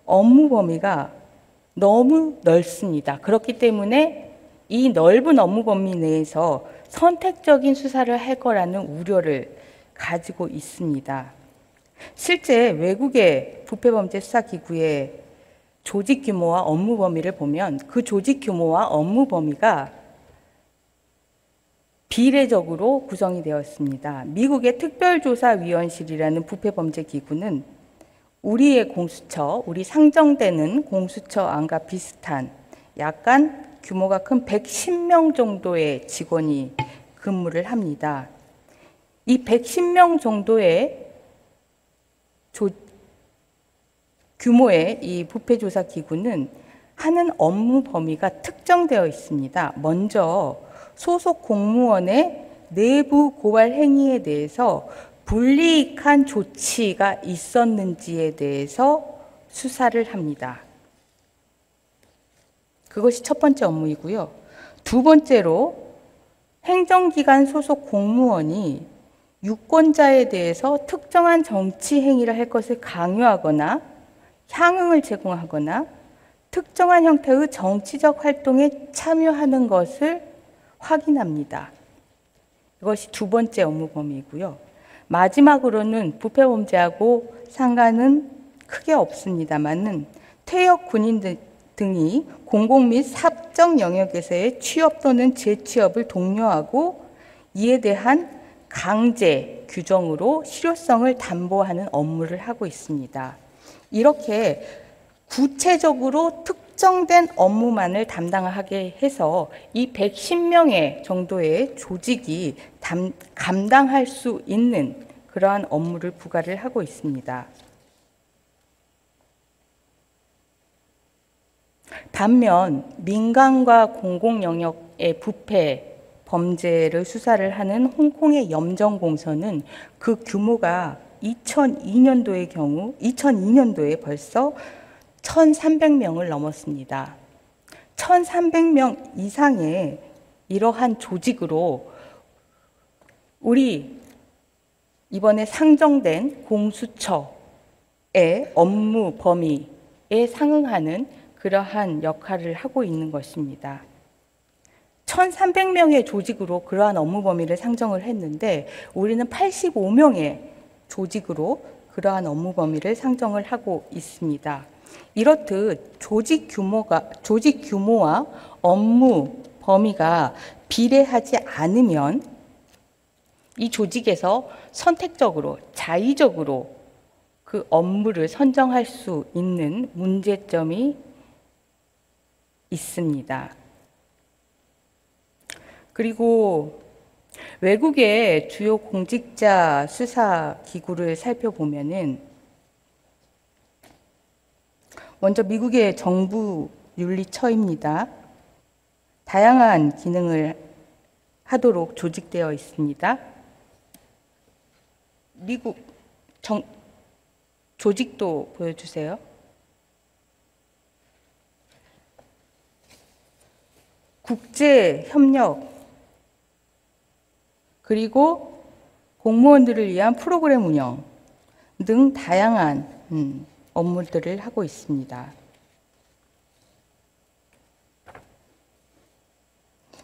업무 범위가 너무 넓습니다. 그렇기 때문에 이 넓은 업무 범위 내에서 선택적인 수사를 할 거라는 우려를 가지고 있습니다. 실제 외국의 부패범죄 수사기구의 조직 규모와 업무 범위를 보면 그 조직 규모와 업무 범위가 비례적으로 구성이 되어 있습니다. 미국의 특별조사위원실이라는 부패범죄 기구는 우리의 공수처, 우리 상정되는 공수처 안과 비슷한 약간 규모가 큰 110명 정도의 직원이 근무를 합니다. 이 110명 정도의 규모의 이 부패조사 기구는 하는 업무 범위가 특정되어 있습니다. 먼저 소속 공무원의 내부 고발 행위에 대해서 불이익한 조치가 있었는지에 대해서 수사를 합니다. 그것이 첫 번째 업무이고요. 두 번째로 행정기관 소속 공무원이 유권자에 대해서 특정한 정치 행위를 할 것을 강요하거나 향응을 제공하거나 특정한 형태의 정치적 활동에 참여하는 것을 확인합니다. 이것이 두 번째 업무 범위이고요. 마지막으로는 부패 범죄하고 상관은 크게 없습니다만은 퇴역 군인 등이 공공 및 사적 영역에서의 취업 또는 재취업을 독려하고 이에 대한 강제 규정으로 실효성을 담보하는 업무를 하고 있습니다. 이렇게 구체적으로 특정된 업무만을 담당하게 해서 이 110명의 정도의 조직이 감당할 수 있는 그러한 업무를 부과를 하고 있습니다. 반면 민간과 공공 영역의 부패 범죄를 수사를 하는 홍콩의 염정공서는 그 규모가 2002년도에 벌써 1,300명을 넘었습니다. 1,300명 이상의 이러한 조직으로 우리 이번에 상정된 공수처의 업무 범위에 상응하는 그러한 역할을 하고 있는 것입니다. 1,300명의 조직으로 그러한 업무 범위를 상정을 했는데 우리는 85명의 조직으로 그러한 업무 범위를 상정을 하고 있습니다. 이렇듯 조직 규모와 업무 범위가 비례하지 않으면 이 조직에서 선택적으로 자의적으로 그 업무를 선정할 수 있는 문제점이 있습니다. 그리고 외국의 주요 공직자 수사 기구를 살펴보면은 먼저 미국의 정부 윤리처입니다. 다양한 기능을 하도록 조직되어 있습니다. 미국 조직도 보여주세요. 국제협력, 그리고 공무원들을 위한 프로그램 운영 등 다양한 업무들을 하고 있습니다.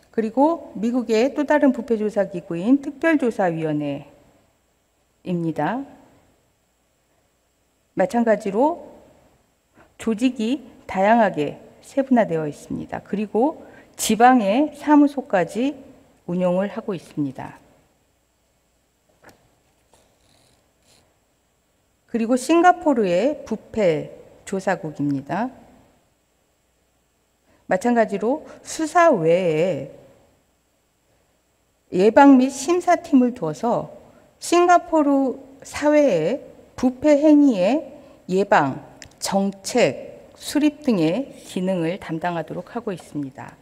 그리고 미국의 또 다른 부패조사기구인 특별조사위원회입니다. 마찬가지로 조직이 다양하게 세분화되어 있습니다. 그리고 지방의 사무소까지 운용을 하고 있습니다. 그리고 싱가포르의 부패조사국입니다. 마찬가지로 수사 외에 예방 및 심사팀을 두어서 싱가포르 사회의 부패 행위의 예방, 정책, 수립 등의 기능을 담당하도록 하고 있습니다.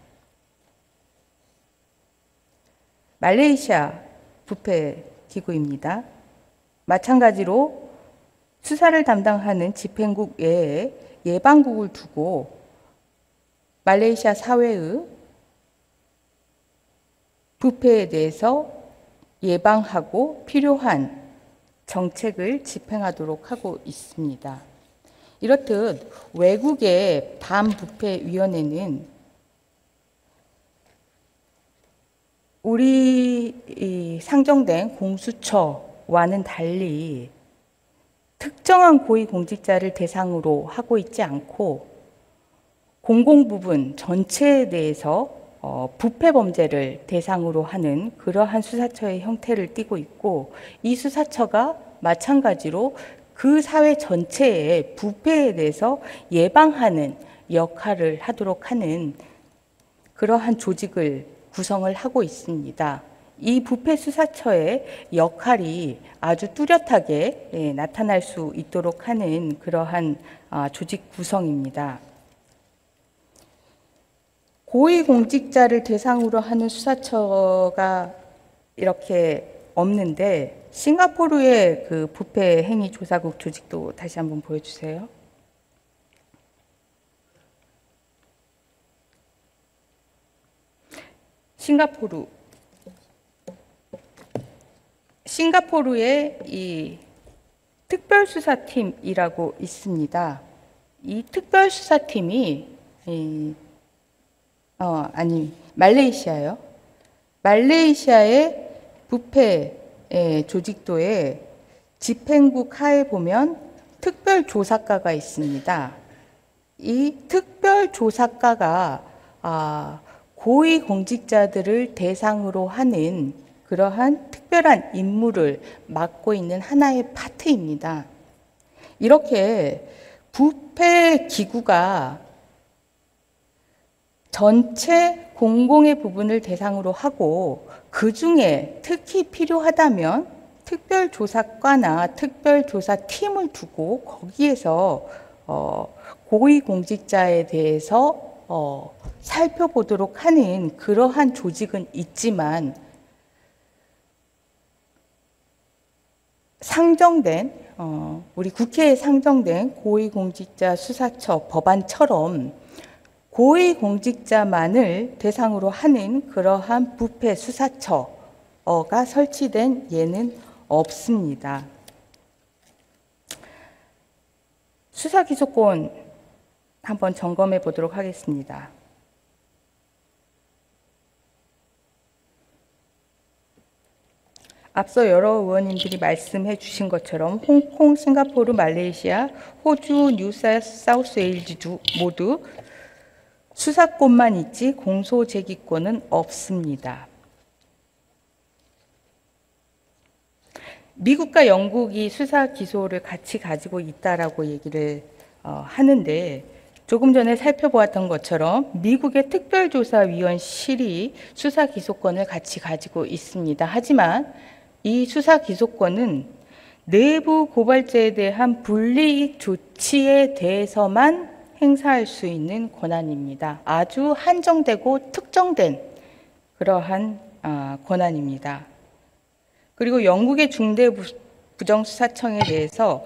말레이시아 부패 기구입니다. 마찬가지로 수사를 담당하는 집행국 외에 예방국을 두고 말레이시아 사회의 부패에 대해서 예방하고 필요한 정책을 집행하도록 하고 있습니다. 이렇듯 외국의 반부패위원회는 우리 상정된 공수처와는 달리 특정한 고위공직자를 대상으로 하고 있지 않고 공공부문 전체에 대해서 부패 범죄를 대상으로 하는 그러한 수사처의 형태를 띠고 있고, 이 수사처가 마찬가지로 그 사회 전체의 부패에 대해서 예방하는 역할을 하도록 하는 그러한 조직을 구성을 하고 있습니다. 이 부패 수사처의 역할이 아주 뚜렷하게 나타날 수 있도록 하는 그러한 조직 구성입니다. 고위공직자를 대상으로 하는 수사처가 이렇게 없는데, 싱가포르의 그 부패 행위 조사국 조직도 다시 한번 보여주세요. 싱가포르에 이 특별수사팀이라고 있습니다. 이 특별수사팀이 말레이시아요. 말레이시아의 부패 조직도에 집행국 하에 보면 특별조사과가 있습니다. 이 특별조사과가 고위공직자들을 대상으로 하는 그러한 특별한 임무를 맡고 있는 하나의 파트입니다. 이렇게 부패 기구가 전체 공공의 부분을 대상으로 하고 그 중에 특히 필요하다면 특별조사과나 특별조사팀을 두고 거기에서 고위공직자에 대해서 살펴보도록 하는 그러한 조직은 있지만 우리 국회에 상정된 고위공직자 수사처 법안처럼 고위공직자만을 대상으로 하는 그러한 부패 수사처가 설치된 예는 없습니다. 수사기소권 한번 점검해 보도록 하겠습니다. 앞서 여러 의원님들이 말씀해 주신 것처럼 홍콩, 싱가포르, 말레이시아, 호주, 뉴사우스웨일즈 모두 수사권만 있지 공소제기권은 없습니다. 미국과 영국이 수사 기소를 같이 가지고 있다라고 얘기를 하는데 조금 전에 살펴보았던 것처럼 미국의 특별조사위원실이 수사 기소권을 같이 가지고 있습니다. 하지만 이 수사 기소권은 내부 고발자에 대한 불이익 조치에 대해서만 행사할 수 있는 권한입니다. 아주 한정되고 특정된 그러한 권한입니다. 그리고 영국의 중대부정수사청에 대해서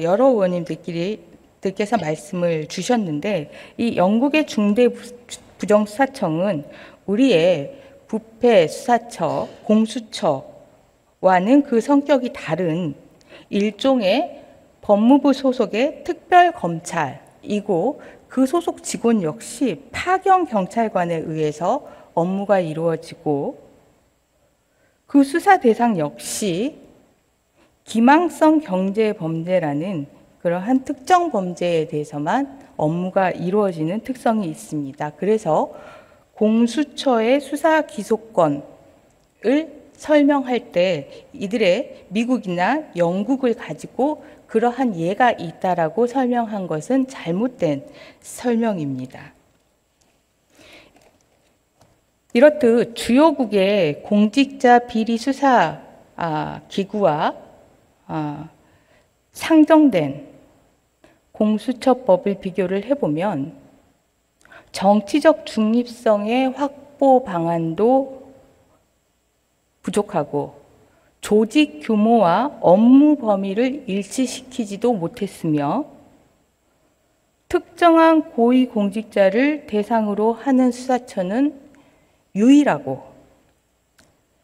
여러 의원님들께서 말씀을 주셨는데 이 영국의 중대부정수사청은 우리의 부패수사처, 공수처와는 그 성격이 다른 일종의 법무부 소속의 특별검찰이고 그 소속 직원 역시 파견 경찰관에 의해서 업무가 이루어지고 그 수사 대상 역시 기망성 경제 범죄라는 그러한 특정 범죄에 대해서만 업무가 이루어지는 특성이 있습니다. 그래서 공수처의 수사 기소권을 설명할 때 이들의 미국이나 영국을 가지고 그러한 예가 있다라고 설명한 것은 잘못된 설명입니다. 이렇듯 주요국의 공직자 비리 수사 기구와 상정된 공수처법을 비교를 해보면 정치적 중립성의 확보 방안도 부족하고 조직 규모와 업무 범위를 일치시키지도 못했으며 특정한 고위공직자를 대상으로 하는 수사처는 유일하고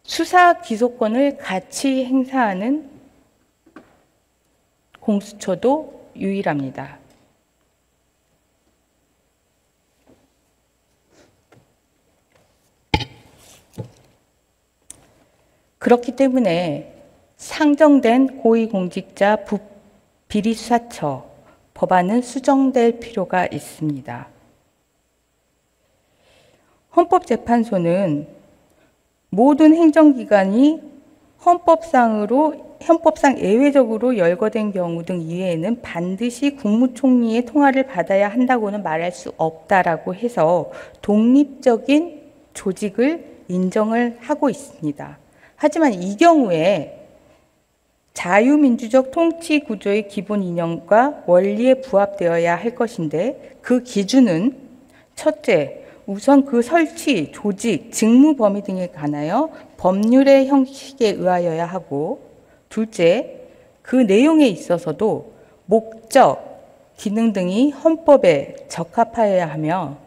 수사 기소권을 같이 행사하는 공수처도 유일합니다. 그렇기 때문에 상정된 고위공직자 비리수사처 법안은 수정될 필요가 있습니다. 헌법재판소는 모든 행정기관이 헌법상 예외적으로 열거된 경우 등 이외에는 반드시 국무총리의 통하를 받아야 한다고는 말할 수 없다라고 해서 독립적인 조직을 인정을 하고 있습니다. 하지만 이 경우에 자유민주적 통치 구조의 기본 이념과 원리에 부합되어야 할 것인데 그 기준은 첫째, 우선 그 설치, 조직, 직무 범위 등에 관하여 법률의 형식에 의하여야 하고 둘째, 그 내용에 있어서도 목적, 기능 등이 헌법에 적합하여야 하며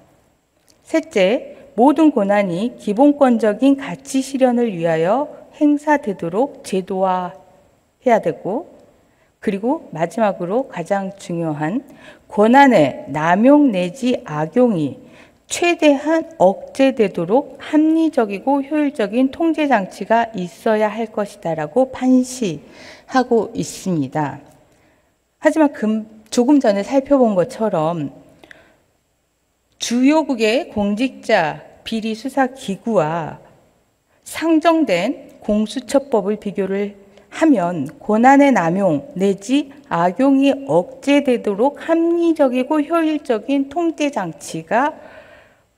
셋째, 모든 권한이 기본권적인 가치 실현을 위하여 행사되도록 제도화해야 되고, 그리고 마지막으로 가장 중요한 권한의 남용 내지 악용이 최대한 억제되도록 합리적이고 효율적인 통제 장치가 있어야 할 것이다라고 판시하고 있습니다. 하지만 조금 전에 살펴본 것처럼 주요국의 공직자 비리 수사 기구와 상정된 공수처법을 비교를 하면 권한의 남용 내지 악용이 억제되도록 합리적이고 효율적인 통제 장치가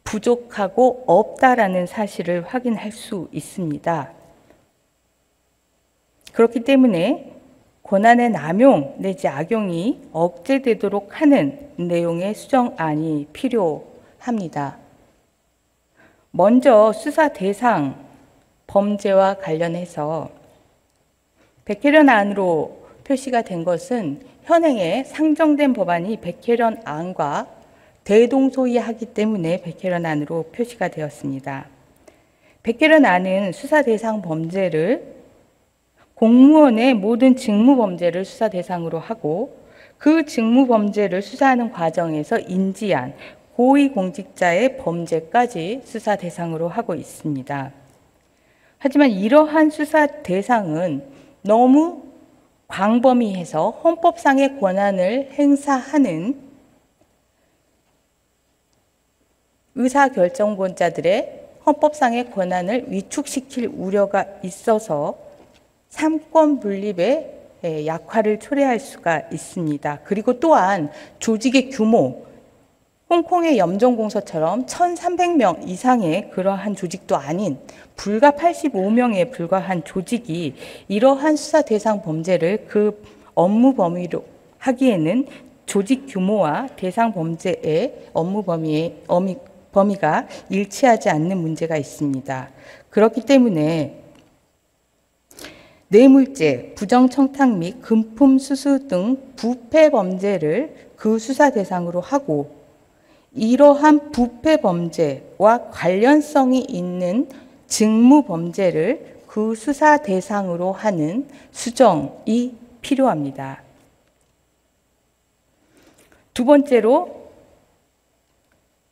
부족하고 없다라는 사실을 확인할 수 있습니다. 그렇기 때문에 권한의 남용 내지 악용이 억제되도록 하는 내용의 수정안이 필요합니다. 먼저 수사 대상 범죄와 관련해서 백혜련 안으로 표시가 된 것은 현행에 상정된 법안이 백혜련 안과 대동소이하기 때문에 백혜련 안으로 표시가 되었습니다. 백혜련 안은 수사 대상 범죄를 공무원의 모든 직무 범죄를 수사 대상으로 하고 그 직무 범죄를 수사하는 과정에서 인지한 고위공직자의 범죄까지 수사 대상으로 하고 있습니다. 하지만 이러한 수사 대상은 너무 광범위해서 헌법상의 권한을 행사하는 의사결정권자들의 헌법상의 권한을 위축시킬 우려가 있어서 삼권 분립의 약화를 초래할 수가 있습니다. 그리고 또한 조직의 규모, 홍콩의 염정공서처럼 1,300명 이상의 그러한 조직도 아닌 불과 85명에 불과한 조직이 이러한 수사 대상 범죄를 그 업무 범위로 하기에는 조직 규모와 대상 범죄의 업무 범위가 일치하지 않는 문제가 있습니다. 그렇기 때문에 뇌물죄, 부정청탁 및 금품 수수 등 부패 범죄를 그 수사 대상으로 하고 이러한 부패 범죄와 관련성이 있는 직무 범죄를 그 수사 대상으로 하는 수정이 필요합니다. 두 번째로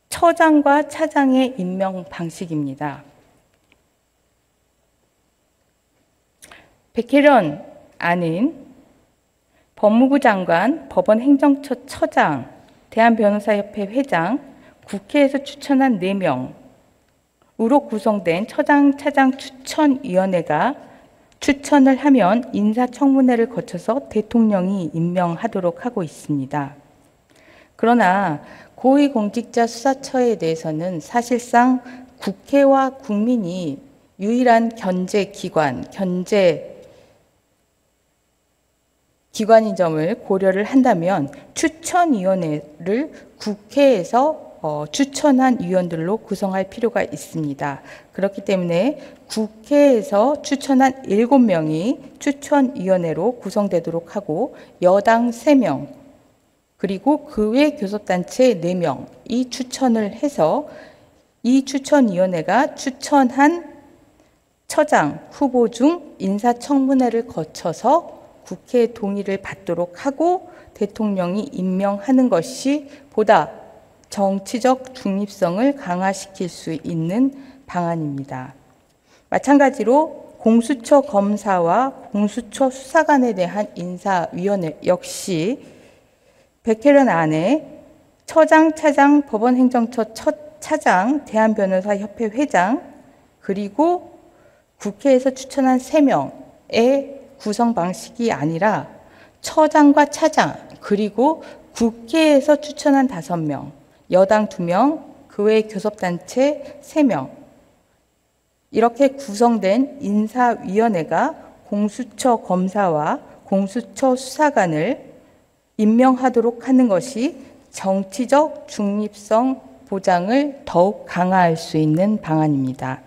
처장과 차장의 임명 방식입니다. 백혜련 안은 법무부 장관, 법원행정처 처장, 대한변호사협회 회장, 국회에서 추천한 4명으로 구성된 처장, 차장 추천위원회가 추천을 하면 인사청문회를 거쳐서 대통령이 임명하도록 하고 있습니다. 그러나 고위공직자 수사처에 대해서는 사실상 국회와 국민이 유일한 기관인 점을 고려를 한다면 추천위원회를 국회에서 추천한 위원들로 구성할 필요가 있습니다. 그렇기 때문에 국회에서 추천한 7명이 추천위원회로 구성되도록 하고 여당 3명 그리고 그 외 교섭단체 4명이 추천을 해서 이 추천위원회가 추천한 처장 후보 중 인사청문회를 거쳐서 국회의 동의를 받도록 하고 대통령이 임명하는 것이 보다 정치적 중립성을 강화시킬 수 있는 방안입니다. 마찬가지로 공수처 검사와 공수처 수사관에 대한 인사위원회 역시 백혜련 안에 처장, 차장, 법원행정처 차장, 대한변호사협회 회장 그리고 국회에서 추천한 3명의 구성 방식이 아니라 처장과 차장 그리고 국회에서 추천한 5명, 여당 2명, 그 외 교섭단체 3명 이렇게 구성된 인사위원회가 공수처 검사와 공수처 수사관을 임명하도록 하는 것이 정치적 중립성 보장을 더욱 강화할 수 있는 방안입니다.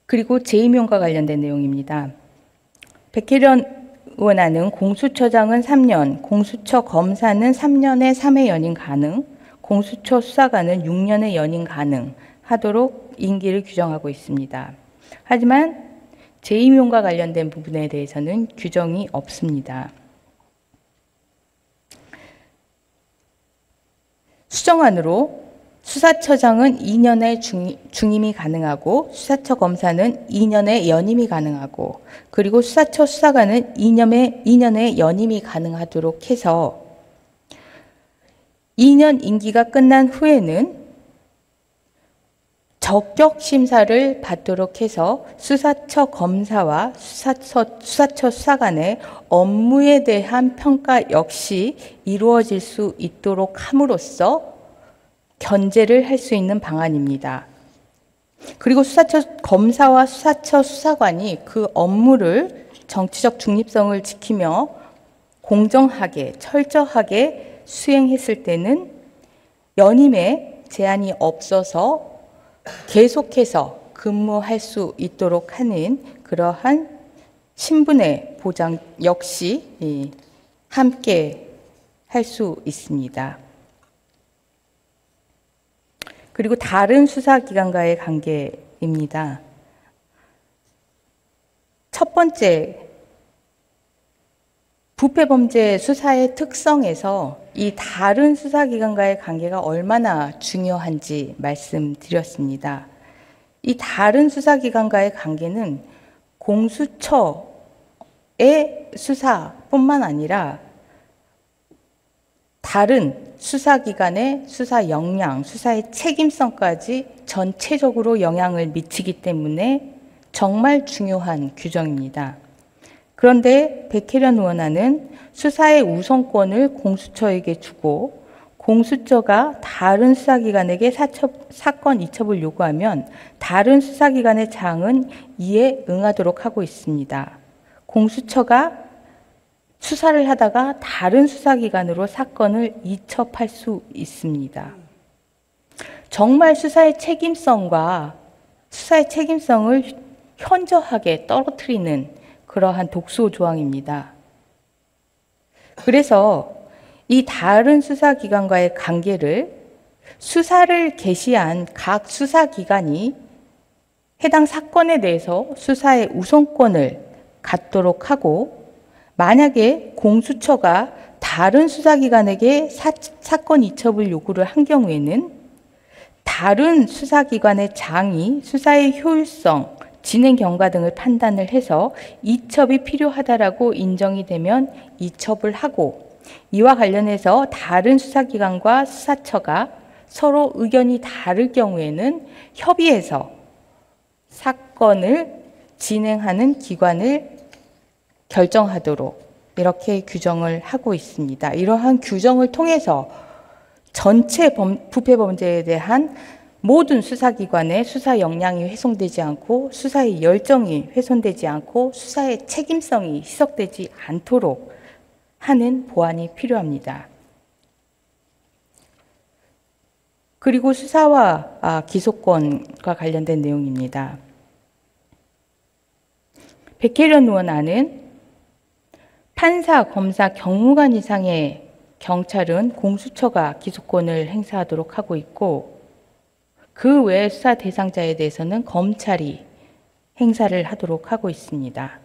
그리고 재임용과 관련된 내용입니다. 백혜련 의원안은 공수처장은 3년, 공수처 검사는 3년에 3회 연임 가능, 공수처 수사관은 6년의 연임 가능하도록 임기를 규정하고 있습니다. 하지만 재임용과 관련된 부분에 대해서는 규정이 없습니다. 수정안으로 수사처장은 2년의 중임이 가능하고 수사처 검사는 2년의 연임이 가능하고 그리고 수사처 수사관은 2년의 연임이 가능하도록 해서 2년 임기가 끝난 후에는 적격 심사를 받도록 해서 수사처 검사와 수사처 수사관의 업무에 대한 평가 역시 이루어질 수 있도록 함으로써 견제를 할 수 있는 방안입니다. 그리고 수사처 검사와 수사처 수사관이 그 업무를 정치적 중립성을 지키며 공정하게 철저하게 수행했을 때는 연임에 제한이 없어서 계속해서 근무할 수 있도록 하는 그러한 신분의 보장 역시 함께 할 수 있습니다. 그리고 다른 수사기관과의 관계입니다. 첫 번째, 부패범죄 수사의 특성에서 이 다른 수사기관과의 관계가 얼마나 중요한지 말씀드렸습니다. 이 다른 수사기관과의 관계는 공수처의 수사뿐만 아니라 다른 수사기관의 수사 역량, 수사의 책임성까지 전체적으로 영향을 미치기 때문에 정말 중요한 규정입니다. 그런데 백혜련 의원안은 수사의 우선권을 공수처에게 주고 공수처가 다른 수사기관에게 사건 이첩을 요구하면 다른 수사기관의 장은 이에 응하도록 하고 있습니다. 공수처가 수사를 하다가 다른 수사기관으로 사건을 이첩할 수 있습니다. 정말 수사의 책임성과 수사의 책임성을 현저하게 떨어뜨리는 그러한 독소 조항입니다. 그래서 이 다른 수사기관과의 관계를 수사를 개시한 각 수사기관이 해당 사건에 대해서 수사의 우선권을 갖도록 하고 만약에 공수처가 다른 수사기관에게 사건 이첩을 요구를 한 경우에는 다른 수사기관의 장이 수사의 효율성, 진행 경과 등을 판단을 해서 이첩이 필요하다라고 인정이 되면 이첩을 하고 이와 관련해서 다른 수사기관과 수사처가 서로 의견이 다를 경우에는 협의해서 사건을 진행하는 기관을 결정하도록 이렇게 규정을 하고 있습니다. 이러한 규정을 통해서 전체 부패 범죄에 대한 모든 수사기관의 수사 역량이 훼손되지 않고 수사의 열정이 훼손되지 않고 수사의 책임성이 희석되지 않도록 하는 보완이 필요합니다. 그리고 수사와 기소권과 관련된 내용입니다. 백혜련 의원안은 판사, 검사, 경무관 이상의 경찰은 공수처가 기소권을 행사하도록 하고 있고 그 외 수사 대상자에 대해서는 검찰이 행사를 하도록 하고 있습니다.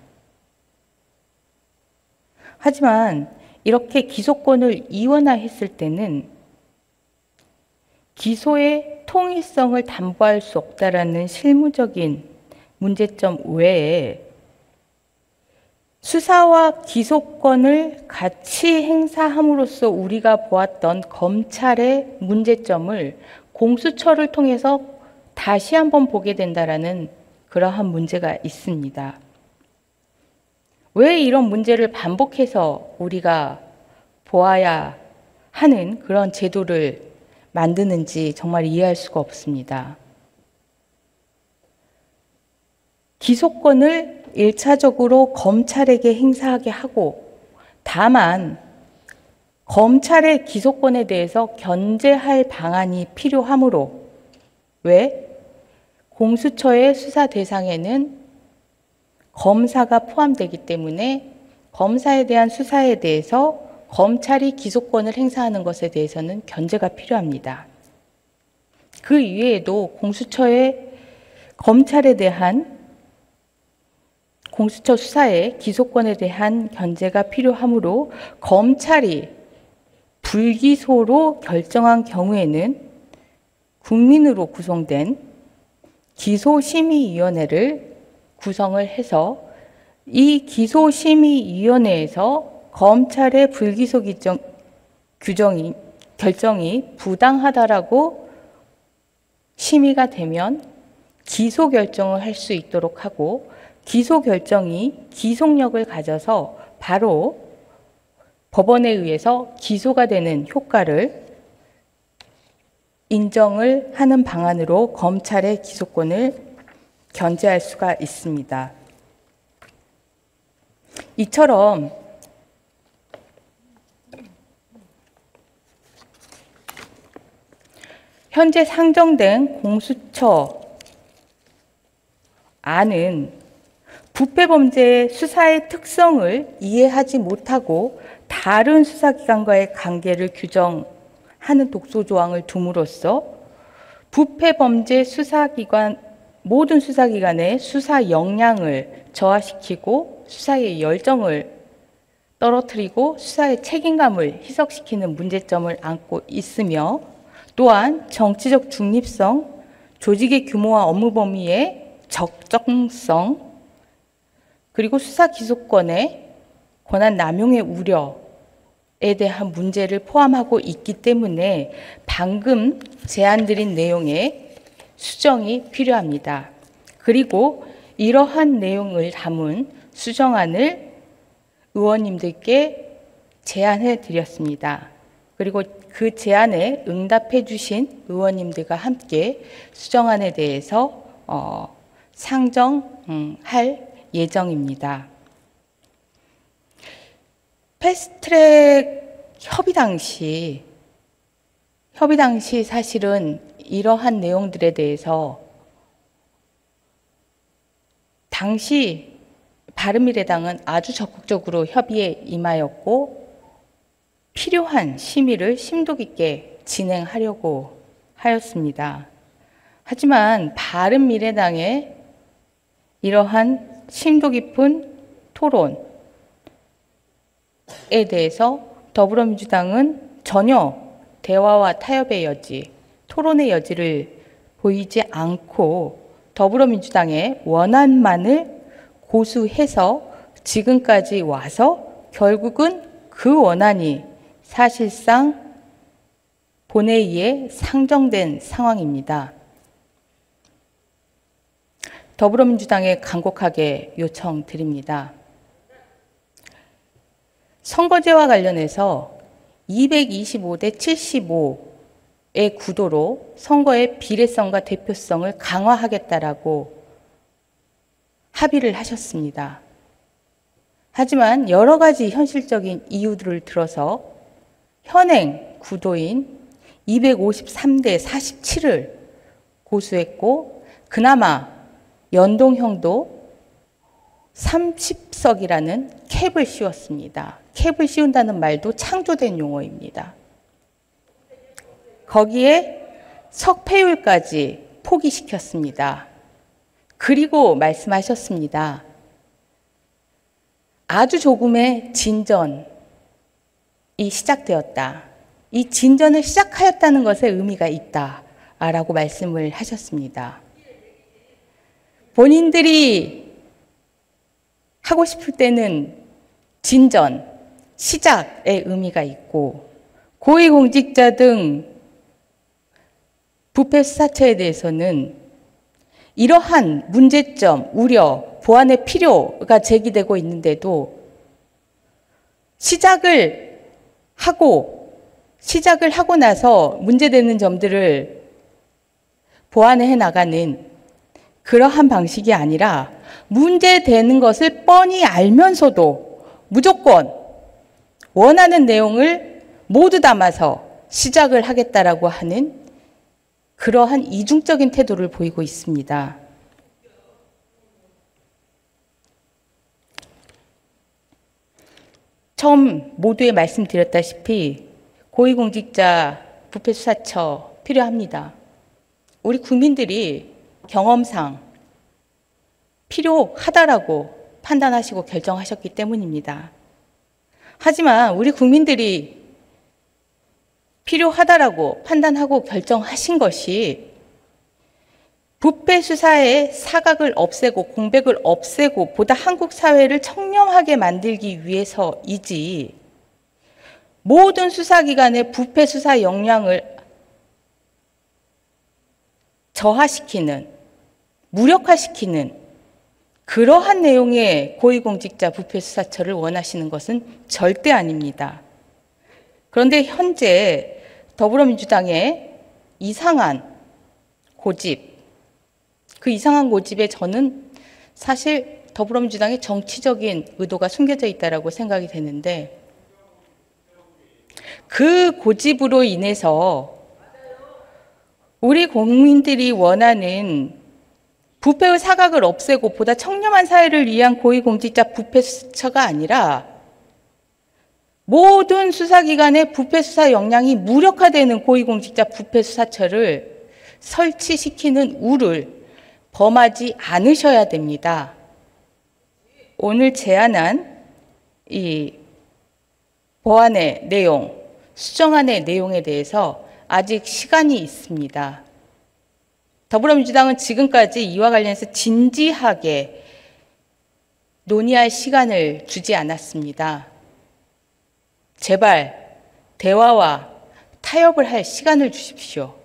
하지만 이렇게 기소권을 이원화했을 때는 기소의 통일성을 담보할 수 없다라는 실무적인 문제점 외에 수사와 기소권을 같이 행사함으로써 우리가 보았던 검찰의 문제점을 공수처를 통해서 다시 한번 보게 된다라는 그러한 문제가 있습니다. 왜 이런 문제를 반복해서 우리가 보아야 하는 그런 제도를 만드는지 정말 이해할 수가 없습니다. 기소권을 1차적으로 검찰에게 행사하게 하고 다만 검찰의 기소권에 대해서 견제할 방안이 필요하므로 왜? 공수처의 수사 대상에는 검사가 포함되기 때문에 검사에 대한 수사에 대해서 검찰이 기소권을 행사하는 것에 대해서는 견제가 필요합니다. 그 이외에도 공수처의 검찰에 대한 공수처 수사의 기소권에 대한 견제가 필요하므로 검찰이 불기소로 결정한 경우에는 국민으로 구성된 기소심의위원회를 구성을 해서 이 기소심의위원회에서 검찰의 불기소 결정이 부당하다라고 심의가 되면 기소 결정을 할 수 있도록 하고 기소 결정이 기속력을 가져서 바로 법원에 의해서 기소가 되는 효과를 인정을 하는 방안으로 검찰의 기소권을 견제할 수가 있습니다. 이처럼 현재 상정된 공수처 안은 부패범죄 수사의 특성을 이해하지 못하고 다른 수사기관과의 관계를 규정하는 독소조항을 둠으로써 부패범죄 수사기관 모든 수사기관의 수사 역량을 저하시키고 수사의 열정을 떨어뜨리고 수사의 책임감을 희석시키는 문제점을 안고 있으며 또한 정치적 중립성, 조직의 규모와 업무 범위의 적정성, 그리고 수사 기소권의 권한 남용의 우려에 대한 문제를 포함하고 있기 때문에 방금 제안드린 내용의 수정이 필요합니다. 그리고 이러한 내용을 담은 수정안을 의원님들께 제안해 드렸습니다. 그리고 그 제안에 응답해 주신 의원님들과 함께 수정안에 대해서 상정할 예정입니다. 패스트트랙 협의 당시 사실은 이러한 내용들에 대해서 당시 바른미래당은 아주 적극적으로 협의에 임하였고 필요한 심의를 심도 깊게 진행하려고 하였습니다. 하지만 바른미래당의 이러한 심도 깊은 토론에 대해서 더불어민주당은 전혀 대화와 타협의 여지, 토론의 여지를 보이지 않고 더불어민주당의 원안만을 고수해서 지금까지 와서 결국은 그 원안이 사실상 본회의에 상정된 상황입니다. 더불어민주당에 간곡하게 요청드립니다. 선거제와 관련해서 225대 75의 구도로 선거의 비례성과 대표성을 강화하겠다라고 합의를 하셨습니다. 하지만 여러 가지 현실적인 이유들을 들어서 현행 구도인 253대 47을 고수했고 그나마 연동형도 30석이라는 캡을 씌웠습니다. 캡을 씌운다는 말도 창조된 용어입니다. 거기에 석패율까지 포기시켰습니다. 그리고 말씀하셨습니다. 아주 조금의 진전이 시작되었다. 이 진전을 시작하였다는 것에 의미가 있다라고 말씀을 하셨습니다. 본인들이 하고 싶을 때는 진전, 시작의 의미가 있고 고위공직자 등 부패 수사처에 대해서는 이러한 문제점, 우려, 보완의 필요가 제기되고 있는데도 시작을 하고 나서 문제되는 점들을 보완해 나가는 그러한 방식이 아니라 문제되는 것을 뻔히 알면서도 무조건 원하는 내용을 모두 담아서 시작을 하겠다라고 하는 그러한 이중적인 태도를 보이고 있습니다. 처음 모두에 말씀드렸다시피 고위공직자 부패수사처 필요합니다. 우리 국민들이 경험상 필요하다라고 판단하시고 결정하셨기 때문입니다. 하지만 우리 국민들이 필요하다라고 판단하고 결정하신 것이 부패 수사의 사각을 없애고 공백을 없애고 보다 한국 사회를 청렴하게 만들기 위해서이지, 모든 수사기관의 부패 수사 역량을 저하시키는, 무력화시키는 그러한 내용의 고위공직자 부패수사처를 원하시는 것은 절대 아닙니다. 그런데 현재 더불어민주당의 이상한 고집, 그 이상한 고집에 저는 사실 더불어민주당의 정치적인 의도가 숨겨져 있다고 생각이 되는데, 그 고집으로 인해서 우리 국민들이 원하는 부패의 사각을 없애고 보다 청렴한 사회를 위한 고위공직자 부패수사처가 아니라 모든 수사기관의 부패수사 역량이 무력화되는 고위공직자 부패수사처를 설치시키는 우를 범하지 않으셔야 됩니다. 오늘 제안한 이 법안의 내용, 수정안의 내용에 대해서 아직 시간이 있습니다. 더불어민주당은 지금까지 이와 관련해서 진지하게 논의할 시간을 주지 않았습니다. 제발 대화와 타협을 할 시간을 주십시오.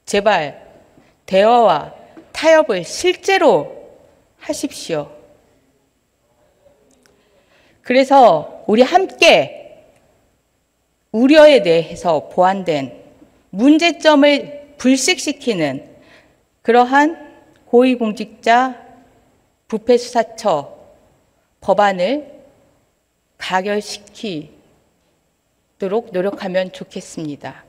제발 대화와 타협을 실제로 하십시오. 그래서 우리 함께 우려에 대해서 보완된 문제점을 불식시키는 그러한 고위공직자 부패수사처 법안을 가결시키도록 노력하면 좋겠습니다.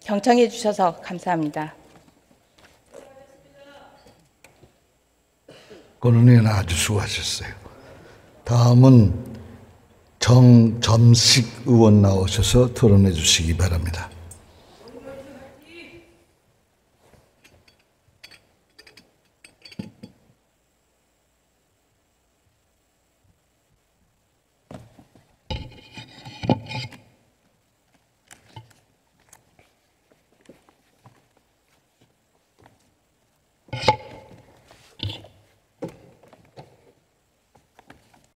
경청해 주셔서 감사합니다. 권은희는 아주 수고하셨어요. 다음은 정점식 의원 나오셔서 토론해 주시기 바랍니다.